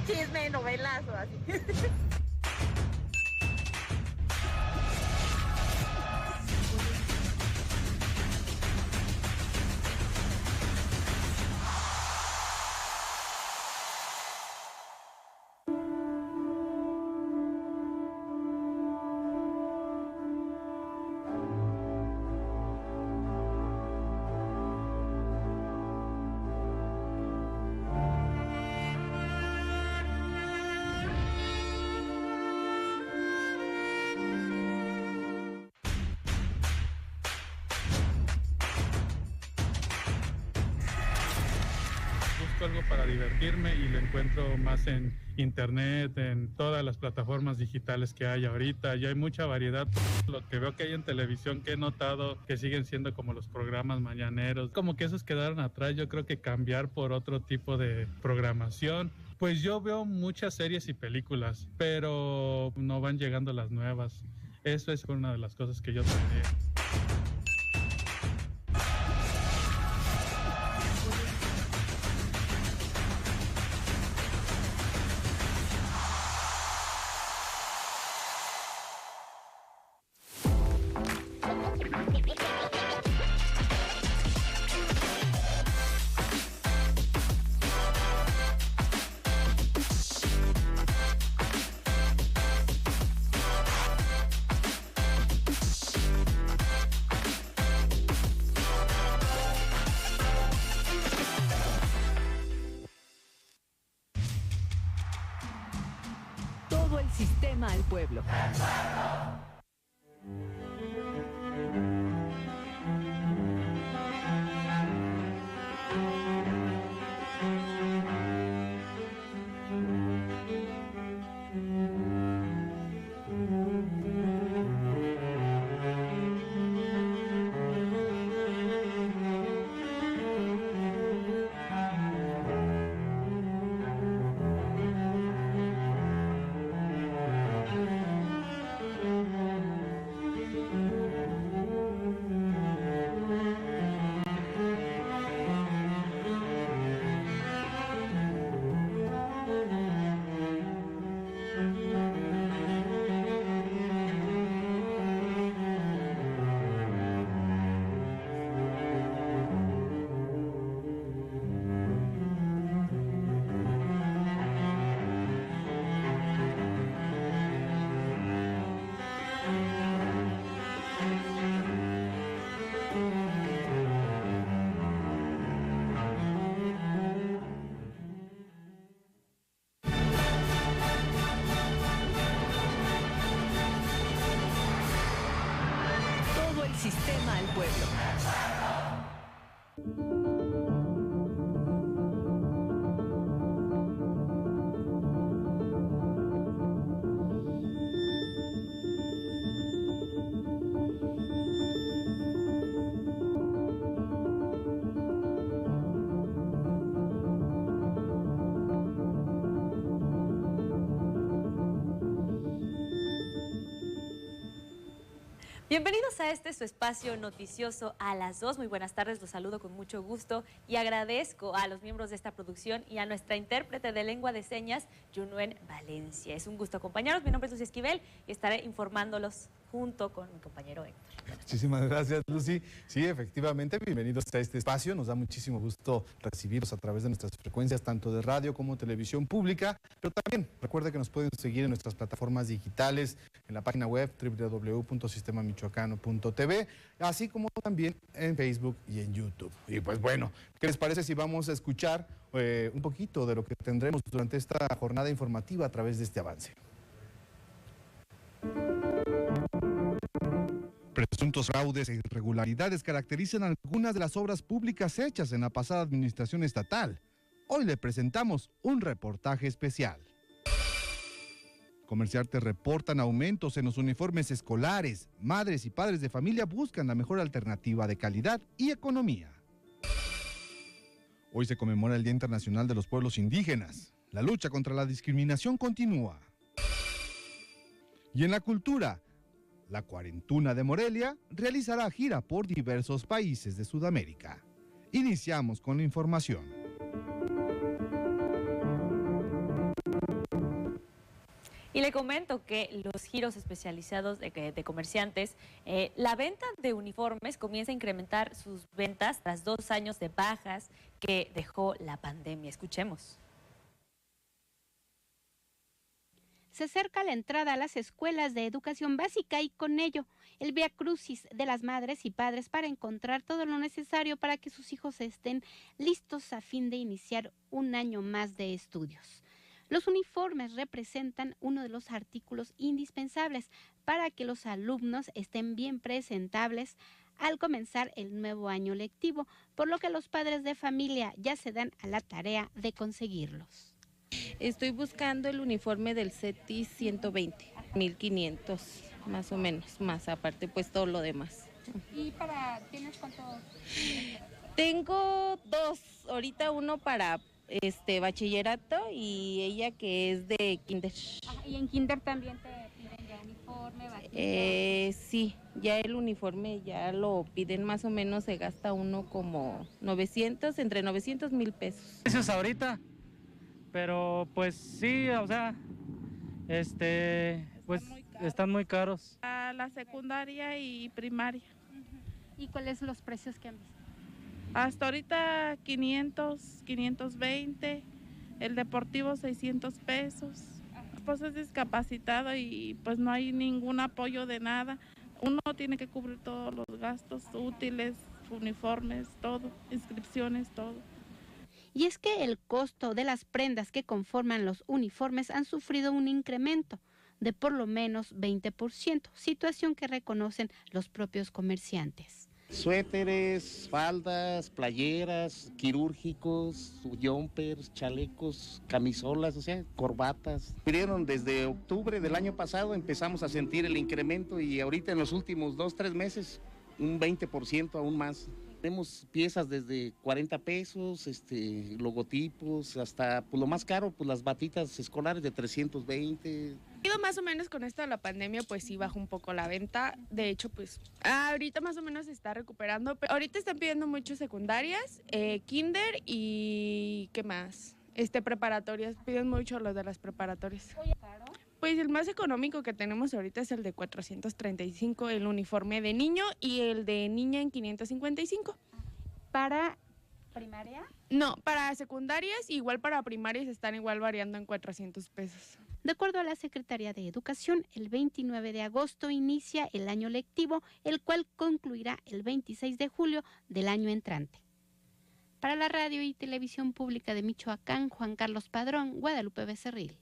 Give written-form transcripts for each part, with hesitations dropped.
chisme, novelas o así. Algo para divertirme y lo encuentro más en internet, en todas las plataformas digitales que hay ahorita. Ya hay mucha variedad. Lo que veo que hay en televisión, que he notado que siguen siendo como los programas mañaneros, como que esos quedaron atrás. Yo creo que cambiar por otro tipo de programación. Pues yo veo muchas series y películas, pero no van llegando las nuevas. Eso es una de las cosas que yo tendría. Todo el sistema al pueblo. Todo el sistema al pueblo. Bienvenidos a este su espacio noticioso a las 2. Muy buenas tardes, los saludo con mucho gusto y agradezco a los miembros de esta producción y a nuestra intérprete de lengua de señas, Yunuen Valencia. Es un gusto acompañarlos. Mi nombre es Lucy Esquivel y estaré informándolos junto con mi compañero Héctor. Muchísimas gracias, Lucy. Sí, efectivamente, bienvenidos a este espacio. Nos da muchísimo gusto recibirlos a través de nuestras frecuencias, tanto de radio como televisión pública, pero también recuerde que nos pueden seguir en nuestras plataformas digitales, en la página web www.sistemamichoacano.tv, así como también en Facebook y en YouTube. Y pues bueno, ¿qué les parece si vamos a escuchar un poquito de lo que tendremos durante esta jornada informativa a través de este avance? Presuntos fraudes e irregularidades caracterizan algunas de las obras públicas hechas en la pasada administración estatal. Hoy le presentamos un reportaje especial. Comerciantes reportan aumentos en los uniformes escolares. Madres y padres de familia buscan la mejor alternativa de calidad y economía. Hoy se conmemora el Día Internacional de los Pueblos Indígenas. La lucha contra la discriminación continúa. Y en la cultura, la Cuarentuna de Morelia realizará gira por diversos países de Sudamérica. Iniciamos con la información. Y le comento que los giros especializados de comerciantes, la venta de uniformes comienza a incrementar sus ventas tras 2 años de bajas que dejó la pandemia. Escuchemos. Se acerca la entrada a las escuelas de educación básica y con ello el Vía Crucis de las madres y padres para encontrar todo lo necesario para que sus hijos estén listos a fin de iniciar un año más de estudios. Los uniformes representan uno de los artículos indispensables para que los alumnos estén bien presentables al comenzar el nuevo año lectivo, por lo que los padres de familia ya se dan a la tarea de conseguirlos. Estoy buscando el uniforme del CETIS 120, 1,500 más o menos, más aparte pues todo lo demás. ¿Tienes cuántos? Tengo 2, ahorita uno para bachillerato y ella que es de kinder. ¿Y en kinder también te piden ya uniforme? Sí, ya el uniforme ya lo piden más o menos, se gasta uno como 900, entre 900 1,000 pesos. Precios ahorita, pero pues sí, o sea, pues están muy caros. A la secundaria y primaria. ¿Y cuáles son los precios que han visto? Hasta ahorita 500, 520, el deportivo 600 pesos. Pues es discapacitado y pues no hay ningún apoyo de nada. Uno tiene que cubrir todos los gastos útiles, uniformes, todo, inscripciones, todo. Y es que el costo de las prendas que conforman los uniformes han sufrido un incremento de por lo menos 20%, situación que reconocen los propios comerciantes. Suéteres, faldas, playeras, quirúrgicos, jumpers, chalecos, camisolas, o sea, corbatas. Vieron desde octubre del año pasado empezamos a sentir el incremento y ahorita en los últimos 2-3 meses un 20% aún más. Tenemos piezas desde 40 pesos, logotipos, hasta pues, lo más caro, pues las batitas escolares de 320. Más o menos con esto de la pandemia, pues sí bajó un poco la venta. De hecho, pues ahorita más o menos se está recuperando. Pero ahorita están pidiendo mucho secundarias, kinder y ¿qué más? Preparatorias. Piden mucho los de las preparatorias. Pues el más económico que tenemos ahorita es el de 435, el uniforme de niño, y el de niña en 555. ¿Para primaria? No, para secundarias, igual para primarias están igual variando en 400 pesos. De acuerdo a la Secretaría de Educación, el 29 de agosto inicia el año lectivo, el cual concluirá el 26 de julio del año entrante. Para la Radio y Televisión Pública de Michoacán, Juan Carlos Padrón, Guadalupe Becerril.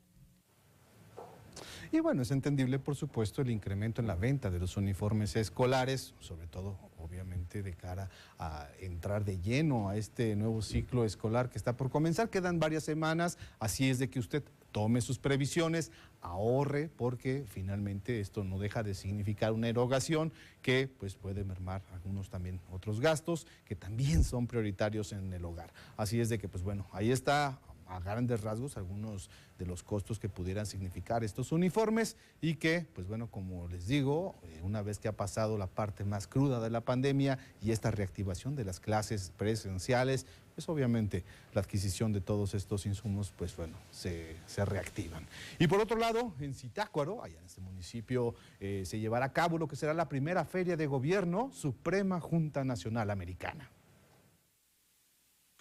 Y bueno, es entendible, por supuesto, el incremento en la venta de los uniformes escolares, sobre todo, obviamente, de cara a entrar de lleno a este nuevo ciclo escolar que está por comenzar. Quedan varias semanas, así es de que usted tome sus previsiones, ahorre, porque finalmente esto no deja de significar una erogación que pues puede mermar algunos también otros gastos que también son prioritarios en el hogar. Así es de que pues bueno, ahí está a grandes rasgos algunos de los costos que pudieran significar estos uniformes y que, pues bueno, como les digo, una vez que ha pasado la parte más cruda de la pandemia y esta reactivación de las clases presenciales, pues obviamente la adquisición de todos estos insumos, pues bueno, se reactivan. Y por otro lado, en Zitácuaro, allá en este municipio, se llevará a cabo lo que será la primera Feria de Gobierno Suprema Junta Nacional Americana.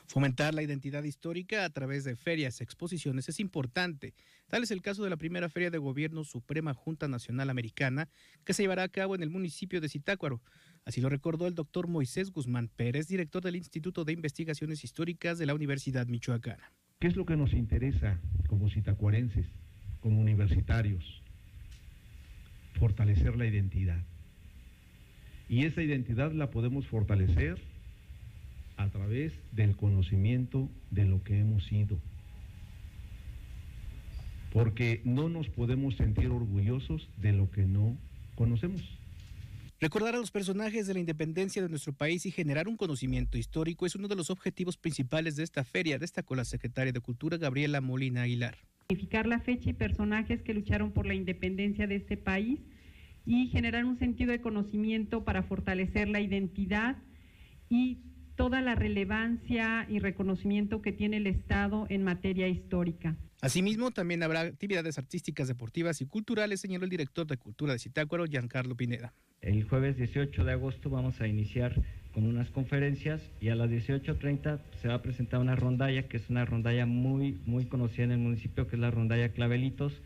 Fomentar la identidad histórica a través de ferias, exposiciones es importante. Tal es el caso de la primera Feria de Gobierno Suprema Junta Nacional Americana que se llevará a cabo en el municipio de Zitácuaro. Así lo recordó el doctor Moisés Guzmán Pérez, director del Instituto de Investigaciones Históricas de la Universidad Michoacana. ¿Qué es lo que nos interesa como zitacuarenses, como universitarios? Fortalecer la identidad. Y esa identidad la podemos fortalecer a través del conocimiento de lo que hemos sido. Porque no nos podemos sentir orgullosos de lo que no conocemos. Recordar a los personajes de la independencia de nuestro país y generar un conocimiento histórico es uno de los objetivos principales de esta feria, destacó la secretaria de Cultura, Gabriela Molina Aguilar. Identificar la fecha y personajes que lucharon por la independencia de este país y generar un sentido de conocimiento para fortalecer la identidad y toda la relevancia y reconocimiento que tiene el Estado en materia histórica. Asimismo, también habrá actividades artísticas, deportivas y culturales, señaló el director de Cultura de Zitácuaro, Giancarlo Pineda. El jueves 18 de agosto vamos a iniciar con unas conferencias y a las 18:30 se va a presentar una rondalla, que es una rondalla muy conocida en el municipio, que es la rondalla Clavelitos.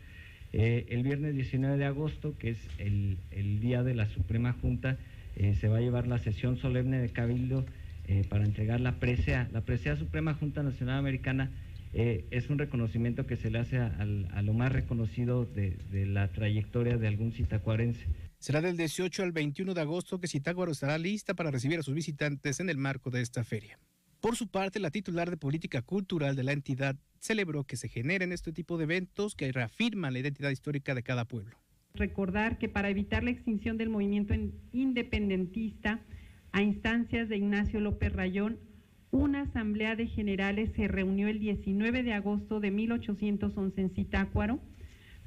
El viernes 19 de agosto, que es el día de la Suprema Junta, se va a llevar la sesión solemne de Cabildo para entregar la presea. La presea Suprema Junta Nacional Americana es un reconocimiento que se le hace a lo más reconocido de la trayectoria de algún zitacuarense. Será del 18 al 21 de agosto que Zitácuaro estará lista para recibir a sus visitantes en el marco de esta feria. Por su parte, la titular de Política Cultural de la entidad celebró que se generen este tipo de eventos que reafirman la identidad histórica de cada pueblo. Recordar que para evitar la extinción del movimiento independentista, a instancias de Ignacio López Rayón, una asamblea de generales se reunió el 19 de agosto de 1811 en Zitácuaro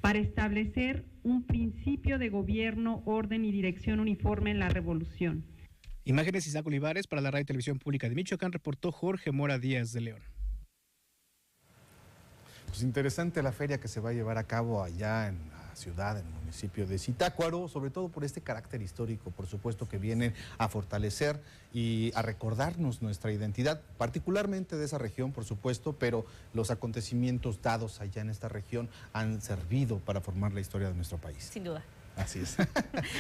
para establecer un principio de gobierno, orden y dirección uniforme en la revolución. Imágenes Isaac Olivares para la Radio y Televisión Pública de Michoacán, reportó Jorge Mora Díaz de León. Pues interesante la feria que se va a llevar a cabo allá en la ciudad, en el municipio de Zitácuaro, sobre todo por este carácter histórico, por supuesto, que vienen a fortalecer y a recordarnos nuestra identidad, particularmente de esa región, por supuesto, pero los acontecimientos dados allá en esta región han servido para formar la historia de nuestro país. Sin duda. Así es.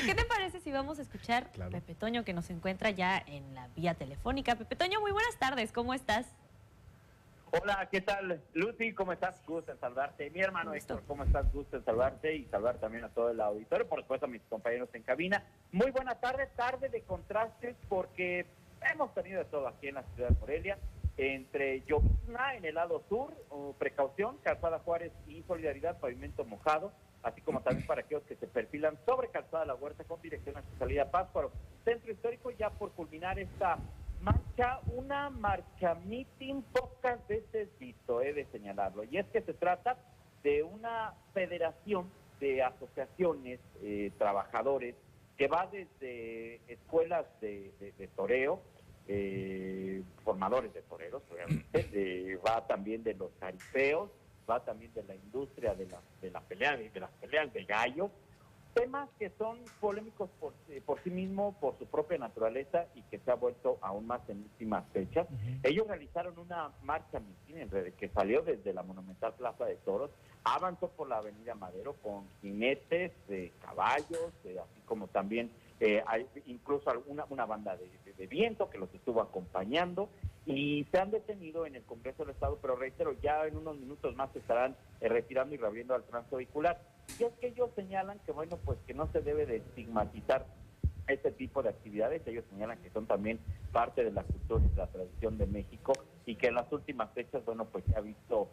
¿Qué te parece si vamos a escuchar a Pepe Toño, que nos encuentra ya en la vía telefónica? Pepe Toño, muy buenas tardes, ¿cómo estás? Hola, ¿qué tal, Lucy? ¿Cómo estás? Gusto en saludarte. Mi hermano Héctor, ¿cómo estás? Gusto en saludarte y saludar también a todo el auditorio, por supuesto a mis compañeros en cabina. Muy buena tarde, tarde de contrastes, porque hemos tenido de todo aquí en la ciudad de Morelia, entre llovizna en el lado sur, precaución, Calzada Juárez y Solidaridad, pavimento mojado, así como también para aquellos que se perfilan sobre Calzada La Huerta con dirección a su salida a Pátzcuaro. Centro Histórico, ya por culminar esta marcha, una marcha meeting pocas veces visto, he de señalarlo, y es que se trata de una federación de asociaciones, trabajadores, que va desde escuelas de toreo, formadores de toreros, obviamente, va también de los taripeos, va también de la industria de las peleas de gallos, temas que son polémicos por sí mismos, por su propia naturaleza y que se ha vuelto aún más en últimas fechas. Ellos realizaron una marcha mitin que salió desde la monumental Plaza de Toros, avanzó por la avenida Madero con jinetes, caballos, así como también hay incluso una banda de viento que los estuvo acompañando, y se han detenido en el Congreso del Estado, pero reitero, ya en unos minutos más se estarán retirando y reabriendo al tránsito vehicular. Y es que ellos señalan que, bueno, pues que no se debe de estigmatizar este tipo de actividades. Ellos señalan que son también parte de la cultura y de la tradición de México, y que en las últimas fechas, bueno, pues se ha visto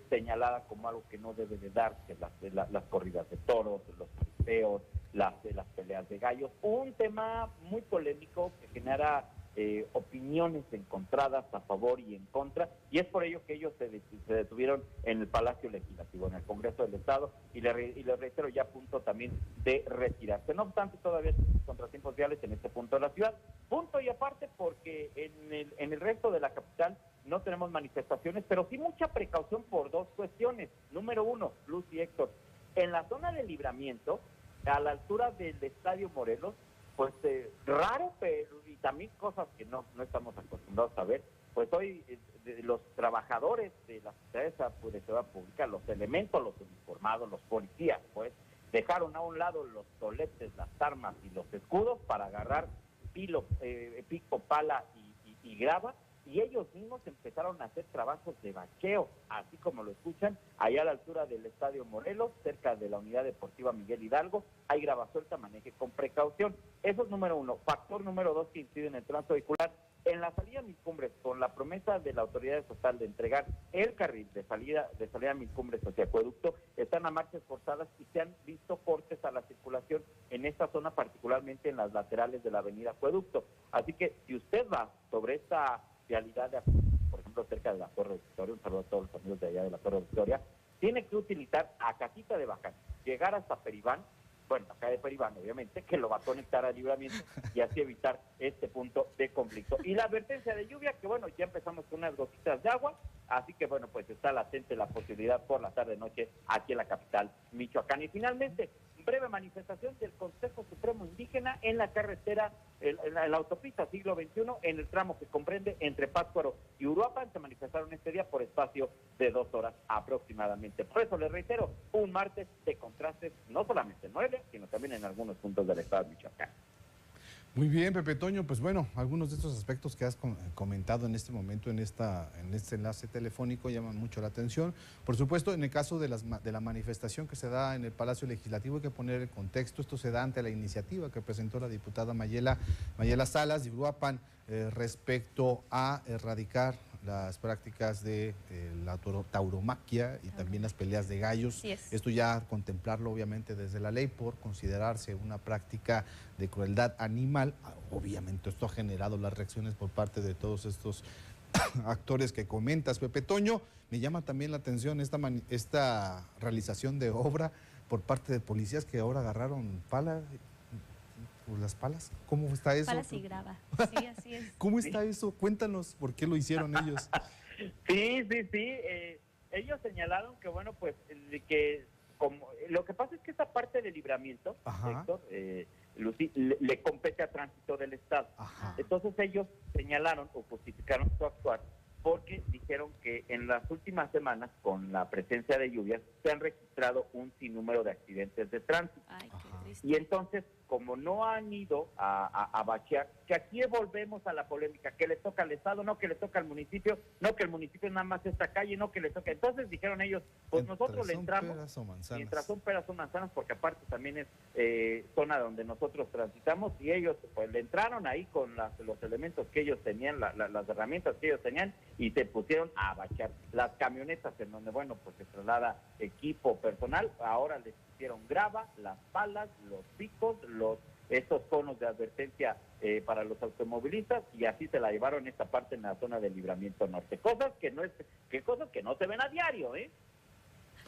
señalada como algo que no debe de darse, las corridas de toros, los tripeos, las peleas de gallos. Un tema muy polémico que genera opiniones encontradas a favor y en contra, y es por ello que ellos se detuvieron en el Palacio Legislativo, en el Congreso del Estado, y les reitero, ya a punto también de retirarse. No obstante, todavía hay contratiempos viales en este punto de la ciudad, punto y aparte, porque en el resto de la capital no tenemos manifestaciones, pero sí mucha precaución por dos cuestiones. Número uno, Luz y Héctor, en la zona de Libramiento, a la altura del Estadio Morelos, pues raro, pero y también cosas que no estamos acostumbrados a ver, pues hoy los trabajadores de la Secretaría de Seguridad Pública, los elementos, los uniformados, los policías, pues dejaron a un lado los toletes, las armas y los escudos para agarrar pico, pala y grava, y ellos mismos empezaron a hacer trabajos de bacheo, así como lo escuchan, allá a la altura del Estadio Morelos, cerca de la Unidad Deportiva Miguel Hidalgo. Hay grava suelta, maneje con precaución. Eso es número uno. Factor número dos que incide en el tránsito vehicular. En la salida a Mil Cumbres, con la promesa de la autoridad estatal de entregar el carril de salida a Mil Cumbres hacia Acueducto, están a marchas forzadas y se han visto cortes a la circulación en esta zona, particularmente en las laterales de la avenida Acueducto. Así que si usted va sobre esta vialidad, por ejemplo, cerca de la Torre de Victoria, un saludo a todos los amigos de allá de la Torre de Victoria, tiene que utilizar a Casita de Bajar, llegar hasta Peribán, bueno, la calle Peribán, obviamente, que lo va a conectar a Libramiento y así evitar este punto de conflicto. Y la advertencia de lluvia, que bueno, ya empezamos con unas gotitas de agua, así que bueno, pues está latente la posibilidad por la tarde-noche aquí en la capital Michoacán. Y finalmente, breve manifestación del Consejo Supremo Indígena en la carretera, en la autopista siglo XXI, en el tramo que comprende entre Pátzcuaro y Uruapan. Se manifestaron este día por espacio de 2 horas aproximadamente. Por eso les reitero, un martes de contrastes, no solamente en Morelia, sino también en algunos puntos del estado de Michoacán. Muy bien, Pepe Toño, pues bueno, algunos de estos aspectos que has comentado en este momento, en este enlace telefónico, llaman mucho la atención. Por supuesto, en el caso de la manifestación que se da en el Palacio Legislativo, hay que poner el contexto. Esto se da ante la iniciativa que presentó la diputada Mayela Salas de Uruapan respecto a erradicar las prácticas de la tauromaquia y también las peleas de gallos. Esto ya contemplarlo obviamente desde la ley por considerarse una práctica de crueldad animal. Obviamente esto ha generado las reacciones por parte de todos estos actores que comentas, Pepe Toño. Me llama también la atención esta realización de obra por parte de policías que ahora agarraron palas. ¿Las palas? ¿Cómo está eso? Palas y grava, sí, así es. ¿Cómo está eso? Cuéntanos por qué lo hicieron ellos. Sí. Ellos señalaron que, bueno, pues, que como lo que pasa es que esta parte de Libramiento, Héctor, Lucy, le compete a Tránsito del Estado. Entonces ellos señalaron o justificaron su actuar porque dijeron que en las últimas semanas, con la presencia de lluvias, se han registrado un sinnúmero de accidentes de tránsito. Ay, qué triste. Y entonces, como no han ido a bachear, que aquí volvemos a la polémica, que le toca al Estado, no que le toca al municipio, no que el municipio nada más esta calle, no que le toca. Entonces dijeron ellos, pues nosotros le entramos, mientras son peras o manzanas, porque aparte también es zona donde nosotros transitamos, y ellos pues le entraron ahí con los elementos que ellos tenían, las herramientas que ellos tenían, y se pusieron a bachear las camionetas en donde, bueno, pues se traslada equipo personal. Ahora les pusieron grava, las palas, los picos, estos conos de advertencia para los automovilistas, y así se la llevaron esta parte en la zona del Libramiento Norte. Cosas que no se ven a diario, ¿eh?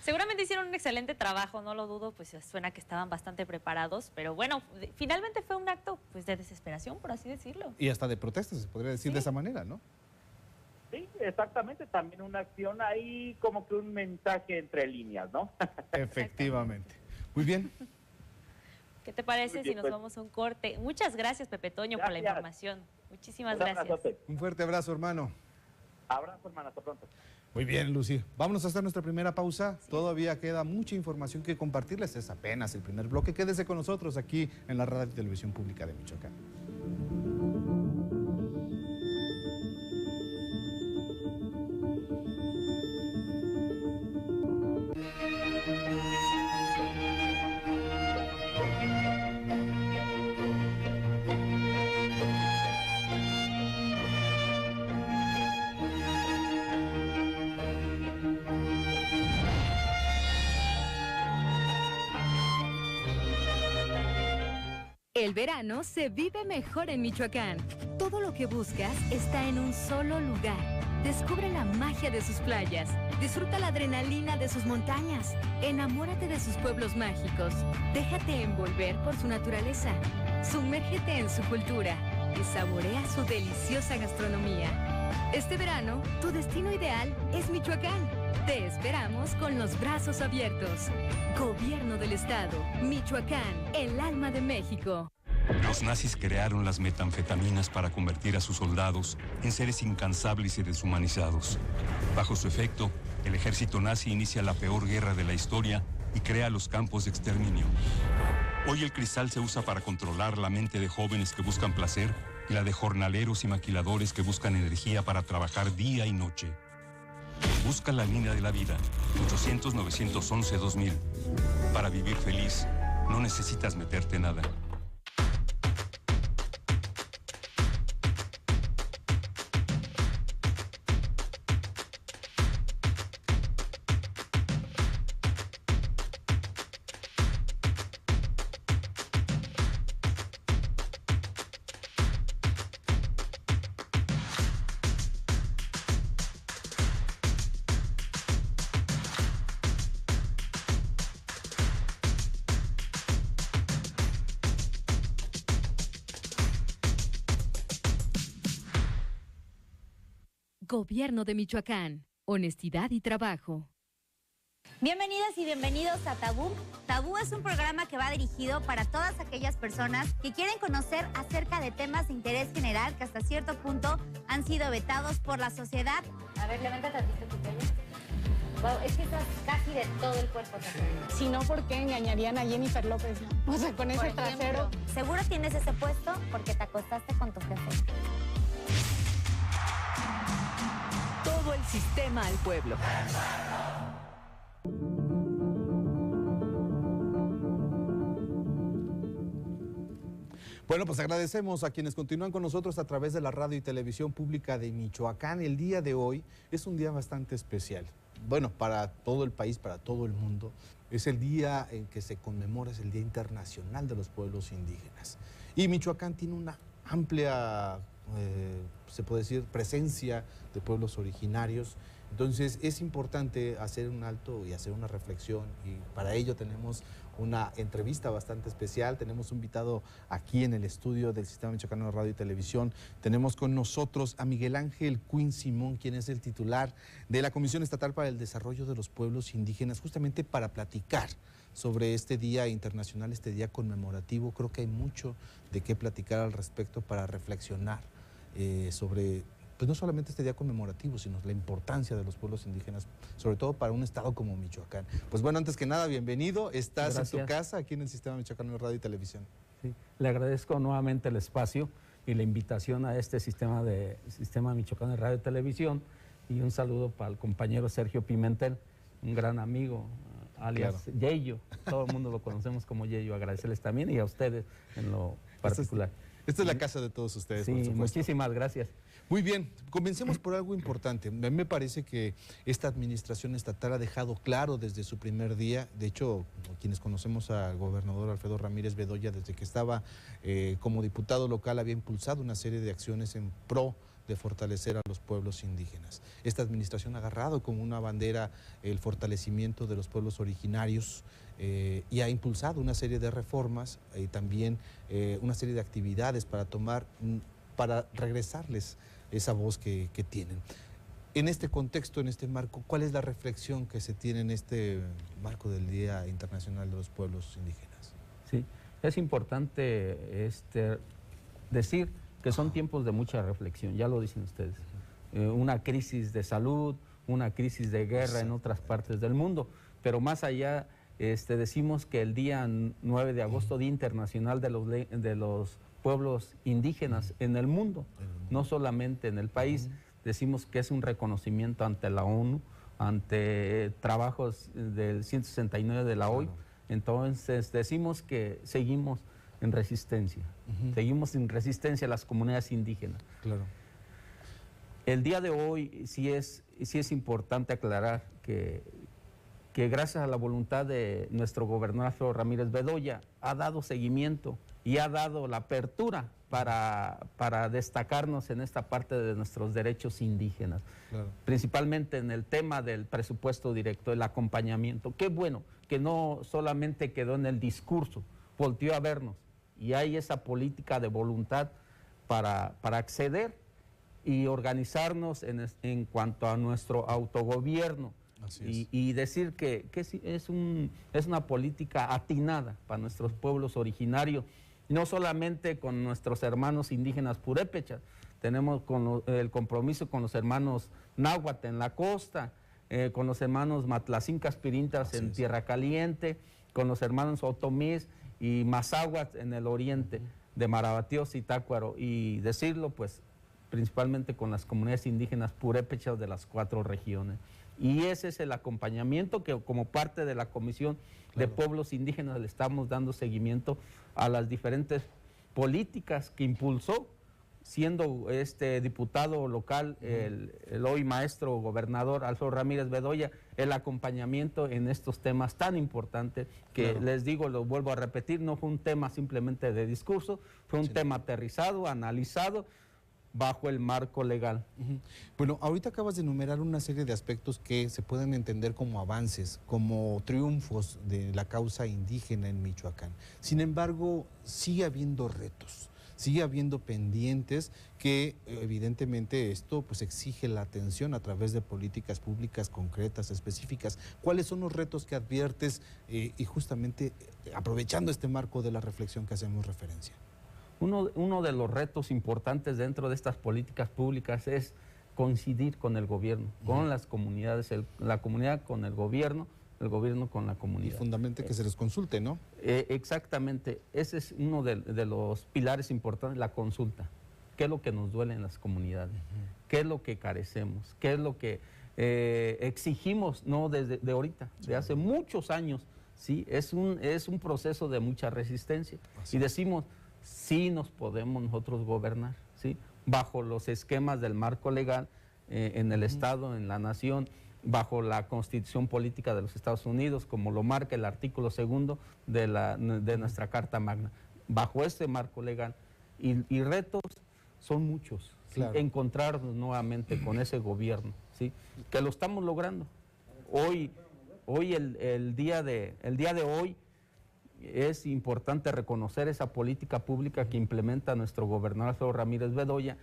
Seguramente hicieron un excelente trabajo, no lo dudo, pues suena que estaban bastante preparados, pero bueno, finalmente fue un acto pues de desesperación, por así decirlo. Y hasta de protesta, se podría decir de esa manera, ¿no? Sí, exactamente, también una acción ahí, como que un mensaje entre líneas, ¿no? Efectivamente. Muy bien. ¿Qué te parece si nos vamos a un corte? Muchas gracias, Pepe Toño, por la información. Muchísimas gracias. Un fuerte abrazo, hermano. Abrazo, hermano, hasta pronto. Muy bien, Lucy. Vámonos a hacer nuestra primera pausa. Todavía queda mucha información que compartirles. Es apenas el primer bloque. Quédese con nosotros aquí en la Radio y Televisión Pública de Michoacán. El verano se vive mejor en Michoacán. Todo lo que buscas está en un solo lugar. Descubre la magia de sus playas. Disfruta la adrenalina de sus montañas. Enamórate de sus pueblos mágicos. Déjate envolver por su naturaleza. Sumérgete en su cultura y saborea su deliciosa gastronomía. Este verano, tu destino ideal es Michoacán. Te esperamos con los brazos abiertos. Gobierno del Estado, Michoacán, el alma de México. Los nazis crearon las metanfetaminas para convertir a sus soldados en seres incansables y deshumanizados. Bajo su efecto, el ejército nazi inicia la peor guerra de la historia y crea los campos de exterminio. Hoy el cristal se usa para controlar la mente de jóvenes que buscan placer y la de jornaleros y maquiladores que buscan energía para trabajar día y noche. Busca la línea de la vida, 800-911-2000. Para vivir feliz, no necesitas meterte nada. Gobierno de Michoacán. Honestidad y trabajo. Bienvenidas y bienvenidos a Tabú. Tabú es un programa que va dirigido para todas aquellas personas que quieren conocer acerca de temas de interés general que hasta cierto punto han sido vetados por la sociedad. A ver, levanta tantito tu pelo. Wow, es que estás casi de todo el cuerpo tatuado. Si no, ¿por qué engañarían a Jennifer López, no? O sea, con ese trasero. Seguro tienes ese puesto porque te acostaste con tu jefe. Todo el sistema al pueblo. Bueno, pues agradecemos a quienes continúan con nosotros a través de la radio y televisión pública de Michoacán. El día de hoy es un día bastante especial. Bueno, para todo el país, para todo el mundo. Es el día en que se conmemora, es el Día Internacional de los Pueblos Indígenas. Y Michoacán tiene una amplia, se puede decir, presencia de pueblos originarios. Entonces es importante hacer un alto y hacer una reflexión, y para ello tenemos una entrevista bastante especial. Tenemos un invitado aquí en el estudio del Sistema Michoacano de Radio y Televisión. Tenemos con nosotros a Miguel Ángel Cuín Simón, quien es el titular de la Comisión Estatal para el Desarrollo de los Pueblos Indígenas, justamente para platicar sobre este Día Internacional, este día conmemorativo. Creo que hay mucho de qué platicar al respecto para reflexionar sobre, pues no solamente este día conmemorativo, sino la importancia de los pueblos indígenas, sobre todo para un estado como Michoacán. Pues bueno, antes que nada, bienvenido. Estás en tu casa, aquí en el Sistema Michoacano de Radio y Televisión. Sí. Le agradezco nuevamente el espacio y la invitación a este Sistema Michoacano de Radio y Televisión, y un saludo para el compañero Sergio Pimentel, un gran amigo, alias Yeyo. Todo el mundo lo conocemos como Yeyo. Agradecerles también, y a ustedes en lo particular. Esta es la casa de todos ustedes, sí, por supuesto. Muchísimas gracias. Muy bien, comencemos por algo importante. A mí me parece que esta administración estatal ha dejado claro desde su primer día. De hecho, quienes conocemos al gobernador Alfredo Ramírez Bedoya, desde que estaba como diputado local, había impulsado una serie de acciones en pro de fortalecer a los pueblos indígenas. Esta administración ha agarrado como una bandera el fortalecimiento de los pueblos originarios, y ha impulsado una serie de reformas y también una serie de actividades para regresarles esa voz que tienen. En este contexto, en este marco, ¿cuál es la reflexión que se tiene en este marco del Día Internacional de los Pueblos Indígenas? Sí, es importante decir que son tiempos de mucha reflexión, ya lo dicen ustedes. Una crisis de salud, una crisis de guerra en otras partes del mundo, pero más allá decimos que el día 9 de agosto, Día Internacional de los Pueblos Indígenas en el mundo, no solamente en el país. Decimos que es un reconocimiento ante la ONU, ante trabajos del 169 de la OIT. Entonces decimos que seguimos en resistencia, seguimos en resistencia a las comunidades indígenas. Claro. El día de hoy sí es importante aclarar que gracias a la voluntad de nuestro gobernador Alfredo Ramírez Bedoya ha dado seguimiento y ha dado la apertura para destacarnos en esta parte de nuestros derechos indígenas, principalmente en el tema del presupuesto directo, el acompañamiento. Qué bueno que no solamente quedó en el discurso, volteó a vernos, y hay esa política de voluntad para acceder y organizarnos en cuanto a nuestro autogobierno. Y decir que es una política atinada para nuestros pueblos originarios, no solamente con nuestros hermanos indígenas purépechas, tenemos el compromiso con los hermanos náhuatl en la costa, con los hermanos matlacincas pirintas en Tierra Caliente, con los hermanos otomís y mazáhuatl en el oriente de Marabatío, Zitácuaro, y decirlo pues principalmente con las comunidades indígenas purépechas de las 4 regiones. Y ese es el acompañamiento que como parte de la Comisión de Pueblos Indígenas le estamos dando seguimiento a las diferentes políticas que impulsó, siendo diputado local, el hoy maestro gobernador Alfredo Ramírez Bedoya, el acompañamiento en estos temas tan importantes que les digo, lo vuelvo a repetir, no fue un tema simplemente de discurso, fue un tema aterrizado, analizado, bajo el marco legal. Bueno, ahorita acabas de enumerar una serie de aspectos que se pueden entender como avances, como triunfos de la causa indígena en Michoacán. Sin embargo, sigue habiendo retos, sigue habiendo pendientes que evidentemente esto pues exige la atención a través de políticas públicas concretas, específicas. ¿Cuáles son los retos que adviertes y justamente aprovechando este marco de la reflexión que hacemos referencia? Uno de los retos importantes dentro de estas políticas públicas es coincidir con el gobierno, con las comunidades, la comunidad con el gobierno con la comunidad. Y fundamentalmente que se les consulte, ¿no? Exactamente, ese es uno de los pilares importantes, la consulta. ¿Qué es lo que nos duele en las comunidades? ¿Qué es lo que carecemos? ¿Qué es lo que exigimos, no de ahorita, de hace muchos años? ¿Sí? Es un proceso de mucha resistencia. Y decimos, sí nos podemos nosotros gobernar, ¿sí? Bajo los esquemas del marco legal en el Estado, en la nación, bajo la Constitución Política de los Estados Unidos, como lo marca el artículo 2 de nuestra Carta Magna. Bajo este marco legal. Y retos son muchos. Claro. ¿Sí? Encontrarnos nuevamente con ese gobierno, ¿sí? Que lo estamos logrando. Hoy el día de hoy, es importante reconocer esa política pública que implementa nuestro gobernador Alfredo Ramírez Bedoya,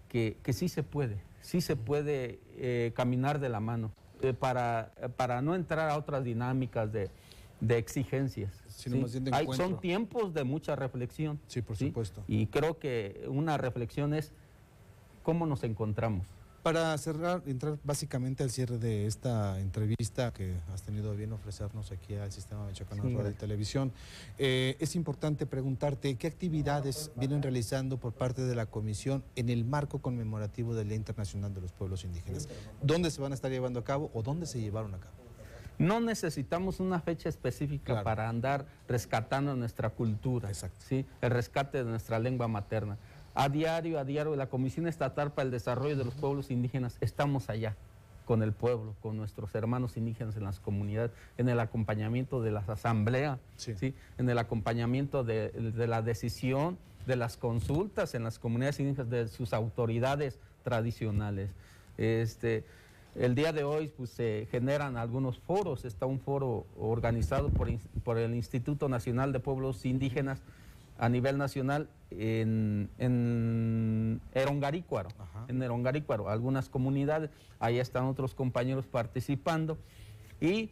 que sí se puede caminar de la mano para no entrar a otras dinámicas de exigencias. Sino más bien de encuentro. Son tiempos de mucha reflexión. Sí, por supuesto. Y creo que una reflexión es cómo nos encontramos. Para cerrar, entrar básicamente al cierre de esta entrevista que has tenido a bien ofrecernos aquí al Sistema Michoacano de Radio y Televisión, es importante preguntarte qué actividades vienen realizando por parte de la Comisión en el marco conmemorativo del Día Internacional de los Pueblos Indígenas. ¿Dónde se van a estar llevando a cabo o dónde se llevaron a cabo? No necesitamos una fecha específica para andar rescatando nuestra cultura, ¿sí? El rescate de nuestra lengua materna. A diario, la Comisión Estatal para el Desarrollo de los Pueblos Indígenas, estamos allá con el pueblo, con nuestros hermanos indígenas en las comunidades, en el acompañamiento de las asambleas, ¿sí? En el acompañamiento de la decisión, de las consultas en las comunidades indígenas, de sus autoridades tradicionales. El día de hoy pues, se generan algunos foros. Está un foro organizado por el Instituto Nacional de Pueblos Indígenas a nivel nacional en Erongarícuaro, algunas comunidades, ahí están otros compañeros participando, y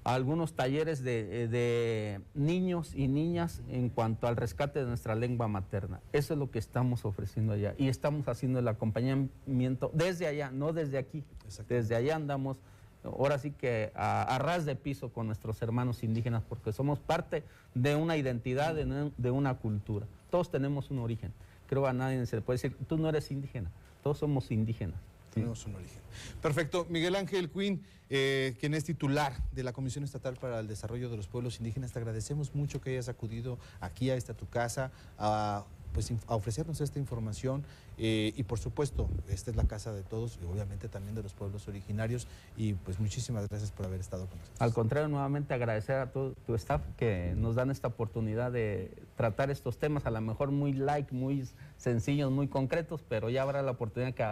algunos talleres de niños y niñas en cuanto al rescate de nuestra lengua materna. Eso es lo que estamos ofreciendo allá, y estamos haciendo el acompañamiento desde allá, no desde aquí. Desde allá andamos, ahora sí que a ras de piso con nuestros hermanos indígenas, porque somos parte de una identidad, de una cultura. Todos tenemos un origen. Creo a nadie se le puede decir, tú no eres indígena, todos somos indígenas. Tenemos un origen. Perfecto. Miguel Ángel Quinn, quien es titular de la Comisión Estatal para el Desarrollo de los Pueblos Indígenas, te agradecemos mucho que hayas acudido aquí a tu casa a ofrecernos esta información y por supuesto, esta es la casa de todos y obviamente también de los pueblos originarios, y pues muchísimas gracias por haber estado con nosotros. Al contrario, nuevamente agradecer a todo tu staff que nos dan esta oportunidad de tratar estos temas, a lo mejor muy light, muy sencillos, muy concretos, pero ya habrá la oportunidad que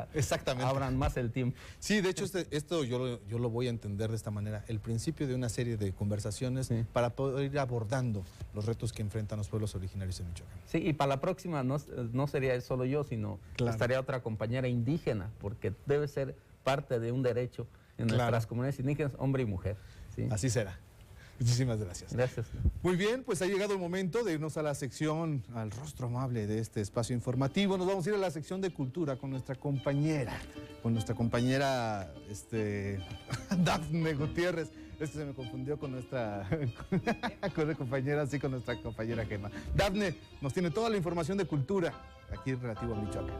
abran más el tiempo. Sí, de hecho esto yo lo voy a entender de esta manera, el principio de una serie de conversaciones para poder ir abordando los retos que enfrentan los pueblos originarios en Michoacán. Sí, y para la próxima no sería solo yo, sino estaría otra compañera indígena, porque debe ser parte de un derecho en nuestras comunidades indígenas, hombre y mujer. ¿sí? Así será. Muchísimas gracias. Gracias. Muy bien, pues ha llegado el momento de irnos a la sección, al rostro amable de este espacio informativo. Nos vamos a ir a la sección de cultura con nuestra compañera, Dafne Gutiérrez. Es que se me confundió con nuestra compañera, sí, con nuestra compañera Gemma. Dafne nos tiene toda la información de cultura aquí relativo a Michoacán.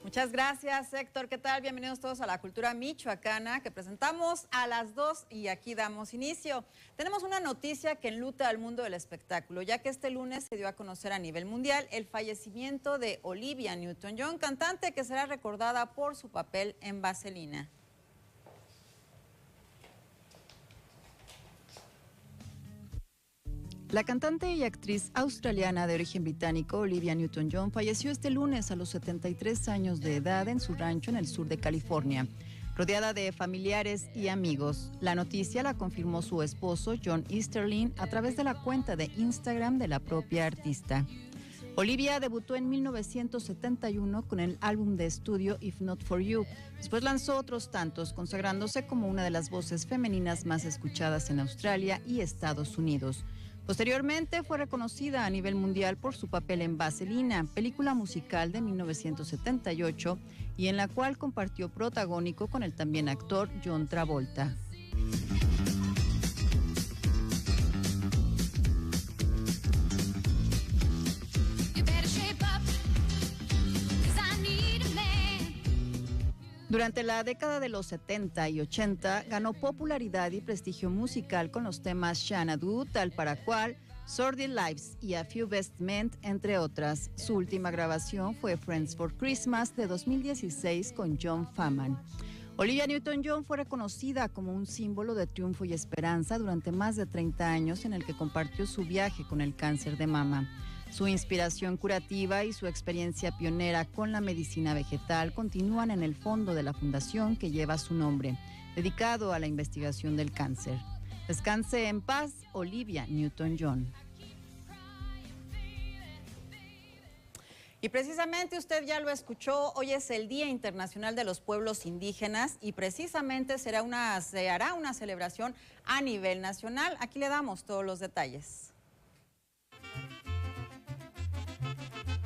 Muchas gracias, Héctor. ¿Qué tal? Bienvenidos todos a la Cultura Michoacana que presentamos a las 2 y aquí damos inicio. Tenemos una noticia que enluta al mundo del espectáculo, ya que este lunes se dio a conocer a nivel mundial el fallecimiento de Olivia Newton-John, cantante que será recordada por su papel en Vaselina. La cantante y actriz australiana de origen británico, Olivia Newton-John, falleció este lunes a los 73 años de edad en su rancho en el sur de California. rodeada de familiares y amigos. La noticia la confirmó su esposo, John Easterling, a través de la cuenta de Instagram de la propia artista. Olivia debutó en 1971 con el álbum de estudio If Not For You. Después lanzó otros tantos, consagrándose como una de las voces femeninas más escuchadas en Australia y Estados Unidos. Posteriormente fue reconocida a nivel mundial por su papel en Vaselina, película musical de 1978, y en la cual compartió protagónico con el también actor John Travolta. Durante la década de los 70 y 80 ganó popularidad y prestigio musical con los temas Xanadu, Tal para Cual, Sordid Lives y A Few Best Men, entre otras. Su última grabación fue Friends for Christmas de 2016 con John Faman. Olivia Newton-John fue reconocida como un símbolo de triunfo y esperanza durante más de 30 años en el que compartió su viaje con el cáncer de mama. Su inspiración curativa y su experiencia pionera con la medicina vegetal continúan en el fondo de la fundación que lleva su nombre, dedicado a la investigación del cáncer. Descanse en paz, Olivia Newton-John. Y precisamente usted ya lo escuchó, hoy es el Día Internacional de los Pueblos Indígenas y precisamente se hará una celebración a nivel nacional. Aquí le damos todos los detalles.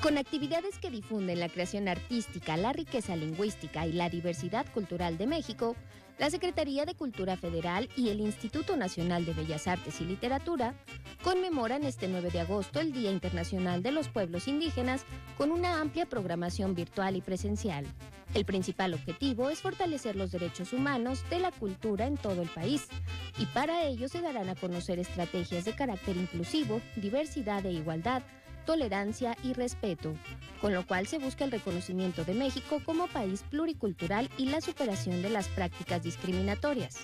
Con actividades que difunden la creación artística, la riqueza lingüística y la diversidad cultural de México, la Secretaría de Cultura Federal y el Instituto Nacional de Bellas Artes y Literatura conmemoran este 9 de agosto el Día Internacional de los Pueblos Indígenas con una amplia programación virtual y presencial. El principal objetivo es fortalecer los derechos humanos de la cultura en todo el país, y para ello se darán a conocer estrategias de carácter inclusivo, diversidad e igualdad, tolerancia y respeto, con lo cual se busca el reconocimiento de México como país pluricultural y la superación de las prácticas discriminatorias.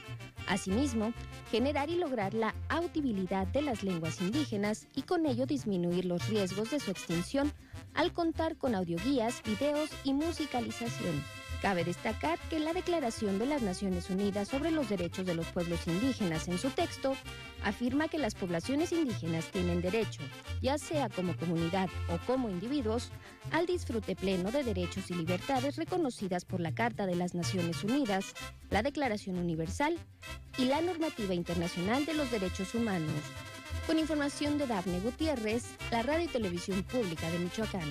Asimismo, generar y lograr la audibilidad de las lenguas indígenas y con ello disminuir los riesgos de su extinción al contar con audioguías, videos y musicalización. Cabe destacar que la Declaración de las Naciones Unidas sobre los Derechos de los Pueblos Indígenas en su texto afirma que las poblaciones indígenas tienen derecho, ya sea como comunidad o como individuos, al disfrute pleno de derechos y libertades reconocidas por la Carta de las Naciones Unidas, la Declaración Universal y la Normativa Internacional de los Derechos Humanos. Con información de Dafne Gutiérrez, la Radio y Televisión Pública de Michoacán.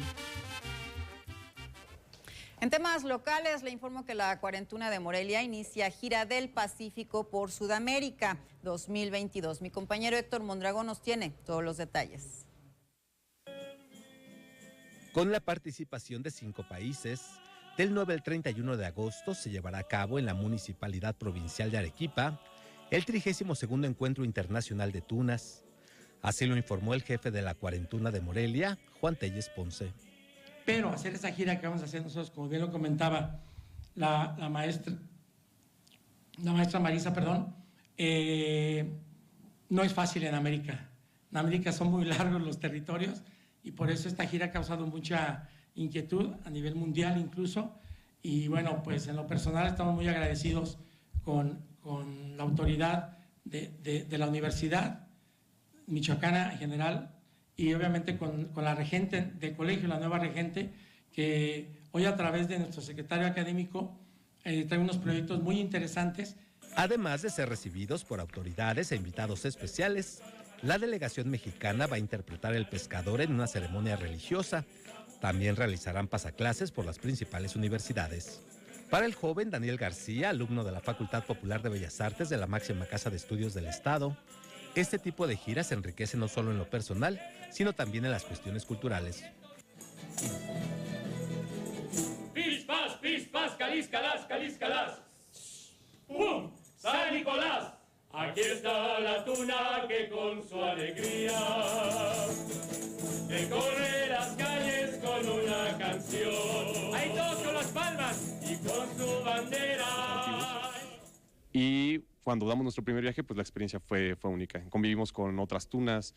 En temas locales, le informo que la Cuarentuna de Morelia inicia gira del Pacífico por Sudamérica 2022. Mi compañero Héctor Mondragón nos tiene todos los detalles. Con la participación de 5 países, del 9 al 31 de agosto se llevará a cabo en la Municipalidad Provincial de Arequipa el 32º Encuentro Internacional de Tunas. Así lo informó el jefe de la Cuarentuna de Morelia, Juan Telles Ponce. Pero hacer esa gira que vamos a hacer nosotros, como bien lo comentaba la maestra Marisa, no es fácil en América. En América son muy largos los territorios y por eso esta gira ha causado mucha inquietud a nivel mundial incluso. Y bueno, pues en lo personal estamos muy agradecidos con la autoridad de la universidad michoacana en general, y obviamente con la regente del colegio, la nueva regente, que hoy a través de nuestro secretario académico trae unos proyectos muy interesantes. Además de ser recibidos por autoridades e invitados especiales, la delegación mexicana va a interpretar El Pescador en una ceremonia religiosa. También realizarán pasaclases por las principales universidades. Para el joven Daniel García, alumno de la Facultad Popular de Bellas Artes de la máxima casa de estudios del Estado, este tipo de giras enriquece no solo en lo personal, sino también en las cuestiones culturales. Pispas, caliscalas, caliscalas. ¡Pum! ¡San Nicolás! Aquí está la tuna que con su alegría recorre las calles con una canción. ¡Ahí todos con las palmas! Y con su bandera. Y cuando damos nuestro primer viaje, pues la experiencia fue única. Convivimos con otras tunas,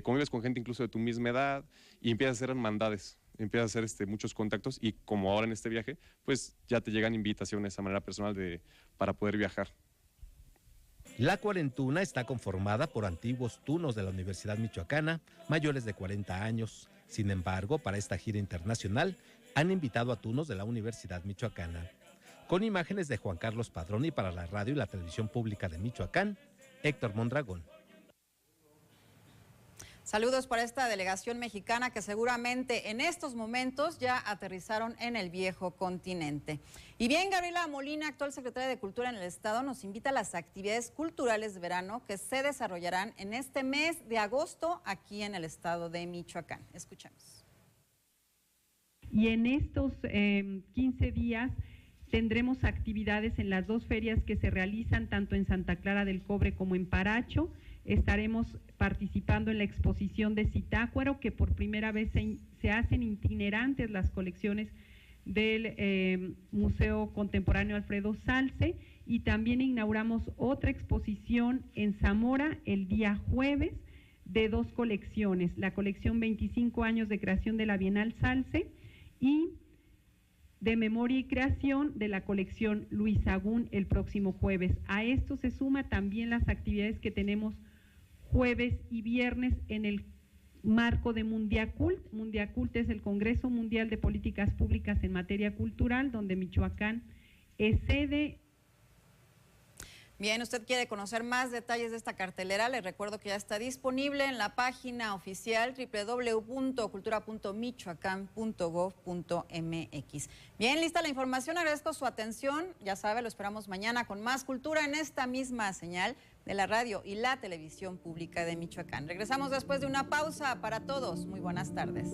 convives con gente incluso de tu misma edad y empiezas a hacer hermandades. empiezas a hacer muchos contactos y como ahora en este viaje, pues ya te llegan invitaciones de manera personal para poder viajar. La cuarentuna está conformada por antiguos tunos de la Universidad Michoacana, mayores de 40 años. Sin embargo, para esta gira internacional, han invitado a tunos de la Universidad Michoacana. Con imágenes de Juan Carlos Padroni para la radio y la televisión pública de Michoacán, Héctor Mondragón. Saludos para esta delegación mexicana que seguramente en estos momentos ya aterrizaron en el viejo continente. Y bien, Gabriela Molina, actual secretaria de Cultura en el Estado, nos invita a las actividades culturales de verano que se desarrollarán en este mes de agosto aquí en el estado de Michoacán. Escuchemos. Y en estos 15 días tendremos actividades en las dos ferias que se realizan tanto en Santa Clara del Cobre como en Paracho. Estaremos participando en la exposición de Zitácuaro, que por primera vez se hacen itinerantes las colecciones del Museo Contemporáneo Alfredo Salce, y también inauguramos otra exposición en Zamora el día jueves de dos colecciones, la colección 25 años de creación de la Bienal Salce y de memoria y creación de la colección Luis Sagún el próximo jueves. A esto se suma también las actividades que tenemos jueves y viernes en el marco de Mundiacult. Mundiacult es el Congreso Mundial de Políticas Públicas en Materia Cultural, donde Michoacán es sede. Bien, usted quiere conocer más detalles de esta cartelera, les recuerdo que ya está disponible en la página oficial www.cultura.michoacán.gov.mx. Bien, lista la información, agradezco su atención, ya sabe, lo esperamos mañana con más cultura en esta misma señal de la radio y la televisión pública de Michoacán. Regresamos después de una pausa para todos. Muy buenas tardes.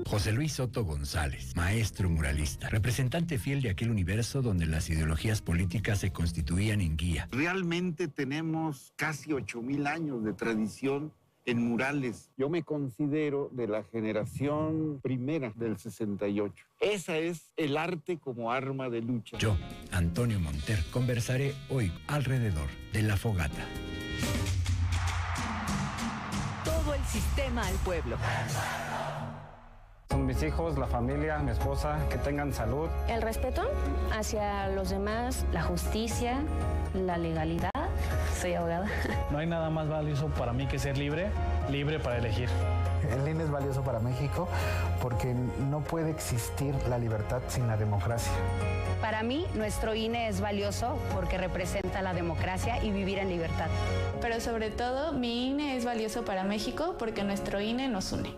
José Luis Soto González, maestro muralista, representante fiel de aquel universo donde las ideologías políticas se constituían en guía. Realmente tenemos casi 8,000 años de tradición en murales. Yo me considero de la generación primera del 68. Esa es el arte como arma de lucha. Yo, Antonio Monter, conversaré hoy alrededor de la fogata. Todo el sistema al pueblo. Son mis hijos, la familia, mi esposa, que tengan salud. El respeto hacia los demás, la justicia, la legalidad. Soy abogada. No hay nada más valioso para mí que ser libre, libre para elegir. El INE es valioso para México porque no puede existir la libertad sin la democracia. Para mí, nuestro INE es valioso porque representa la democracia y vivir en libertad. Pero sobre todo, mi INE es valioso para México porque nuestro INE nos une.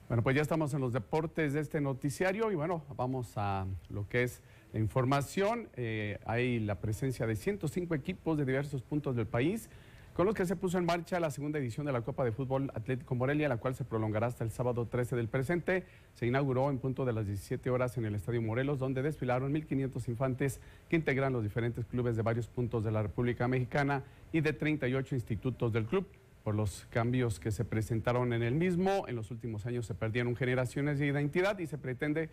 Bueno, pues ya estamos en los deportes de este noticiario y bueno, vamos a lo que es la información. Hay la presencia de 105 equipos de diversos puntos del país, con los que se puso en marcha la segunda edición de la Copa de Fútbol Atlético Morelia, la cual se prolongará hasta el sábado 13 del presente. Se inauguró en punto de las 17 horas en el Estadio Morelos, donde desfilaron 1,500 infantes que integran los diferentes clubes de varios puntos de la República Mexicana y de 38 institutos del club. Por los cambios que se presentaron en el mismo, en los últimos años se perdieron generaciones de identidad y se pretende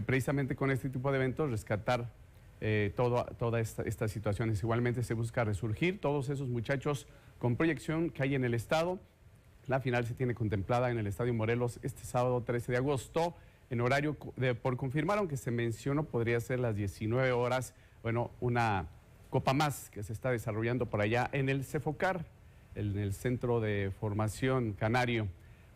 precisamente con este tipo de eventos rescatar todas estas situaciones. Igualmente se busca resurgir todos esos muchachos con proyección que hay en el estado. La final se tiene contemplada en el Estadio Morelos este sábado 13 de agosto, en horario por confirmar, aunque se mencionó podría ser las 19 horas, bueno, una copa más que se está desarrollando por allá en el Cefocar, en el Centro de Formación Canario.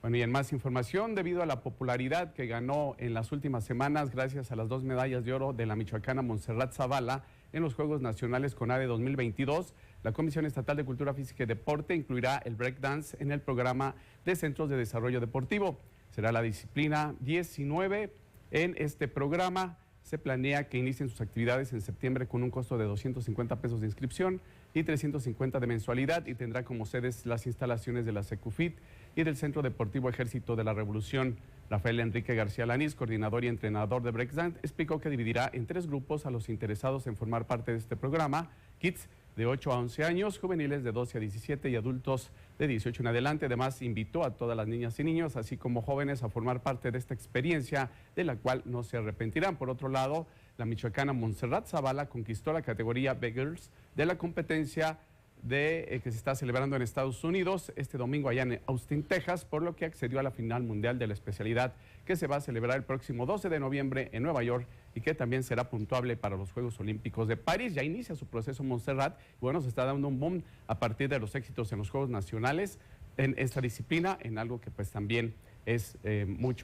Bueno, y en más información, debido a la popularidad que ganó en las últimas semanas, gracias a las 2 medallas de oro de la michoacana Montserrat Zavala en los Juegos Nacionales CONADE 2022, La Comisión Estatal de Cultura Física y Deporte incluirá el breakdance en el programa de Centros de Desarrollo Deportivo. Será la disciplina 19 en este programa. Se planea que inicien sus actividades en septiembre con un costo de 250 pesos de inscripción y 350 de mensualidad, y tendrá como sedes las instalaciones de la Secufit y del Centro Deportivo Ejército de la Revolución. Rafael Enrique García Lanís, coordinador y entrenador de breakdance, explicó que dividirá en 3 grupos a los interesados en formar parte de este programa: kids de 8 a 11 años, juveniles de 12 a 17 y adultos de 18 en adelante. Además, invitó a todas las niñas y niños, así como jóvenes, a formar parte de esta experiencia de la cual no se arrepentirán. Por otro lado, la michoacana Montserrat Zavala conquistó la categoría B-Girls de la competencia que se está celebrando en Estados Unidos este domingo allá en Austin, Texas, por lo que accedió a la final mundial de la especialidad que se va a celebrar el próximo 12 de noviembre en Nueva York y que también será puntuable para los Juegos Olímpicos de París. Ya inicia su proceso Montserrat y bueno, se está dando un boom a partir de los éxitos en los Juegos Nacionales en esta disciplina, en algo que pues también es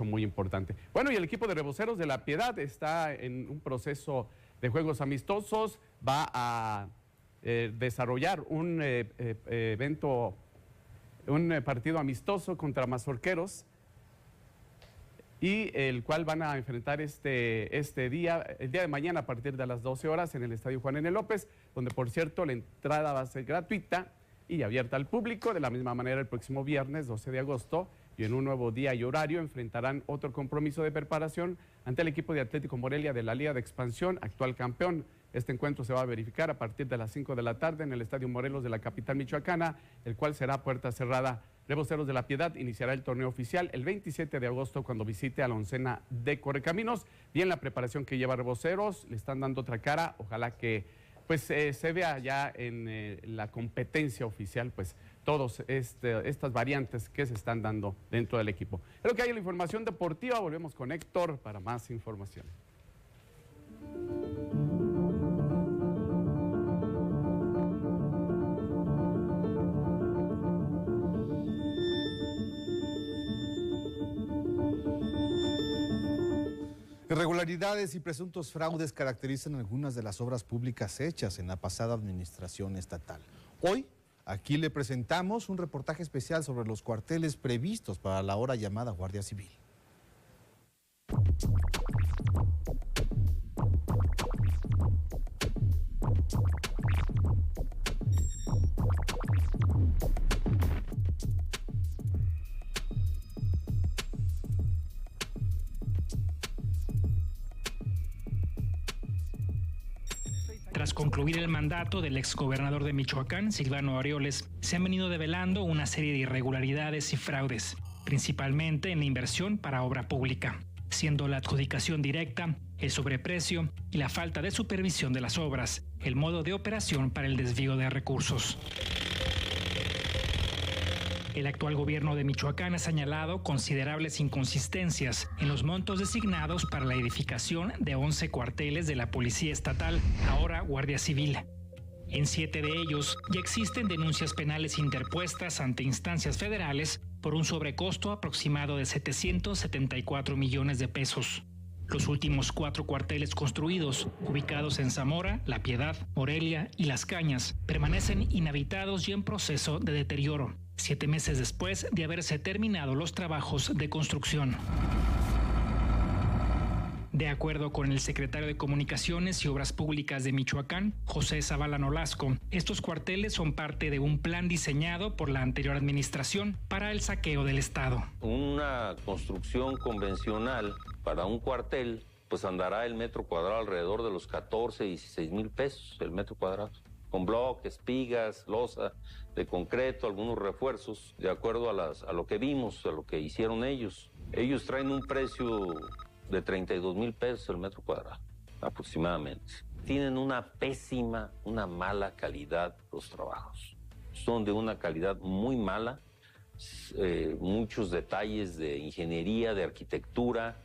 muy importante. Bueno, y el equipo de reboceros de La Piedad está en un proceso de juegos amistosos, va a desarrollar un partido amistoso contra Mazorqueros, y el cual van a enfrentar el día de mañana a partir de las 12 horas en el Estadio Juan N. López, donde por cierto la entrada va a ser gratuita y abierta al público. De la misma manera, el próximo viernes 12 de agosto y en un nuevo día y horario enfrentarán otro compromiso de preparación ante el equipo de Atlético Morelia de la Liga de Expansión, actual campeón. Este encuentro se va a verificar a partir de las 5 de la tarde en el Estadio Morelos de la capital michoacana, el cual será a puerta cerrada. Reboceros de La Piedad iniciará el torneo oficial el 27 de agosto cuando visite a la oncena de Correcaminos. Bien, la preparación que lleva Reboceros, le están dando otra cara. Ojalá que pues se vea ya en la competencia oficial pues todas estas variantes que se están dando dentro del equipo. Es lo que hay en la información deportiva. Volvemos con Héctor para más información. Irregularidades y presuntos fraudes caracterizan algunas de las obras públicas hechas en la pasada administración estatal. Hoy, aquí le presentamos un reportaje especial sobre los cuarteles previstos para la ahora llamada Guardia Civil. Tras concluir el mandato del exgobernador de Michoacán, Silvano Aureoles, se han venido develando una serie de irregularidades y fraudes, principalmente en la inversión para obra pública, siendo la adjudicación directa, el sobreprecio y la falta de supervisión de las obras el modo de operación para el desvío de recursos. El actual gobierno de Michoacán ha señalado considerables inconsistencias en los montos designados para la edificación de 11 cuarteles de la Policía Estatal, ahora Guardia Civil. En 7 de ellos ya existen denuncias penales interpuestas ante instancias federales por un sobrecosto aproximado de 774 millones de pesos. Los últimos 4 cuarteles construidos, ubicados en Zamora, La Piedad, Morelia y Las Cañas, permanecen inhabitados y en proceso de deterioro, 7 meses después de haberse terminado los trabajos de construcción. De acuerdo con el secretario de Comunicaciones y Obras Públicas de Michoacán, José Zavala Nolasco, estos cuarteles son parte de un plan diseñado por la anterior administración para el saqueo del Estado. Una construcción convencional para un cuartel, pues andará el metro cuadrado alrededor de los 14, 16 mil pesos el metro cuadrado, con bloques, pigas, losa de concreto, algunos refuerzos, de acuerdo a lo que vimos, a lo que hicieron ellos. Ellos traen un precio de 32 mil pesos el metro cuadrado, aproximadamente. Tienen una mala calidad los trabajos. Son de una calidad muy mala, muchos detalles de ingeniería, de arquitectura,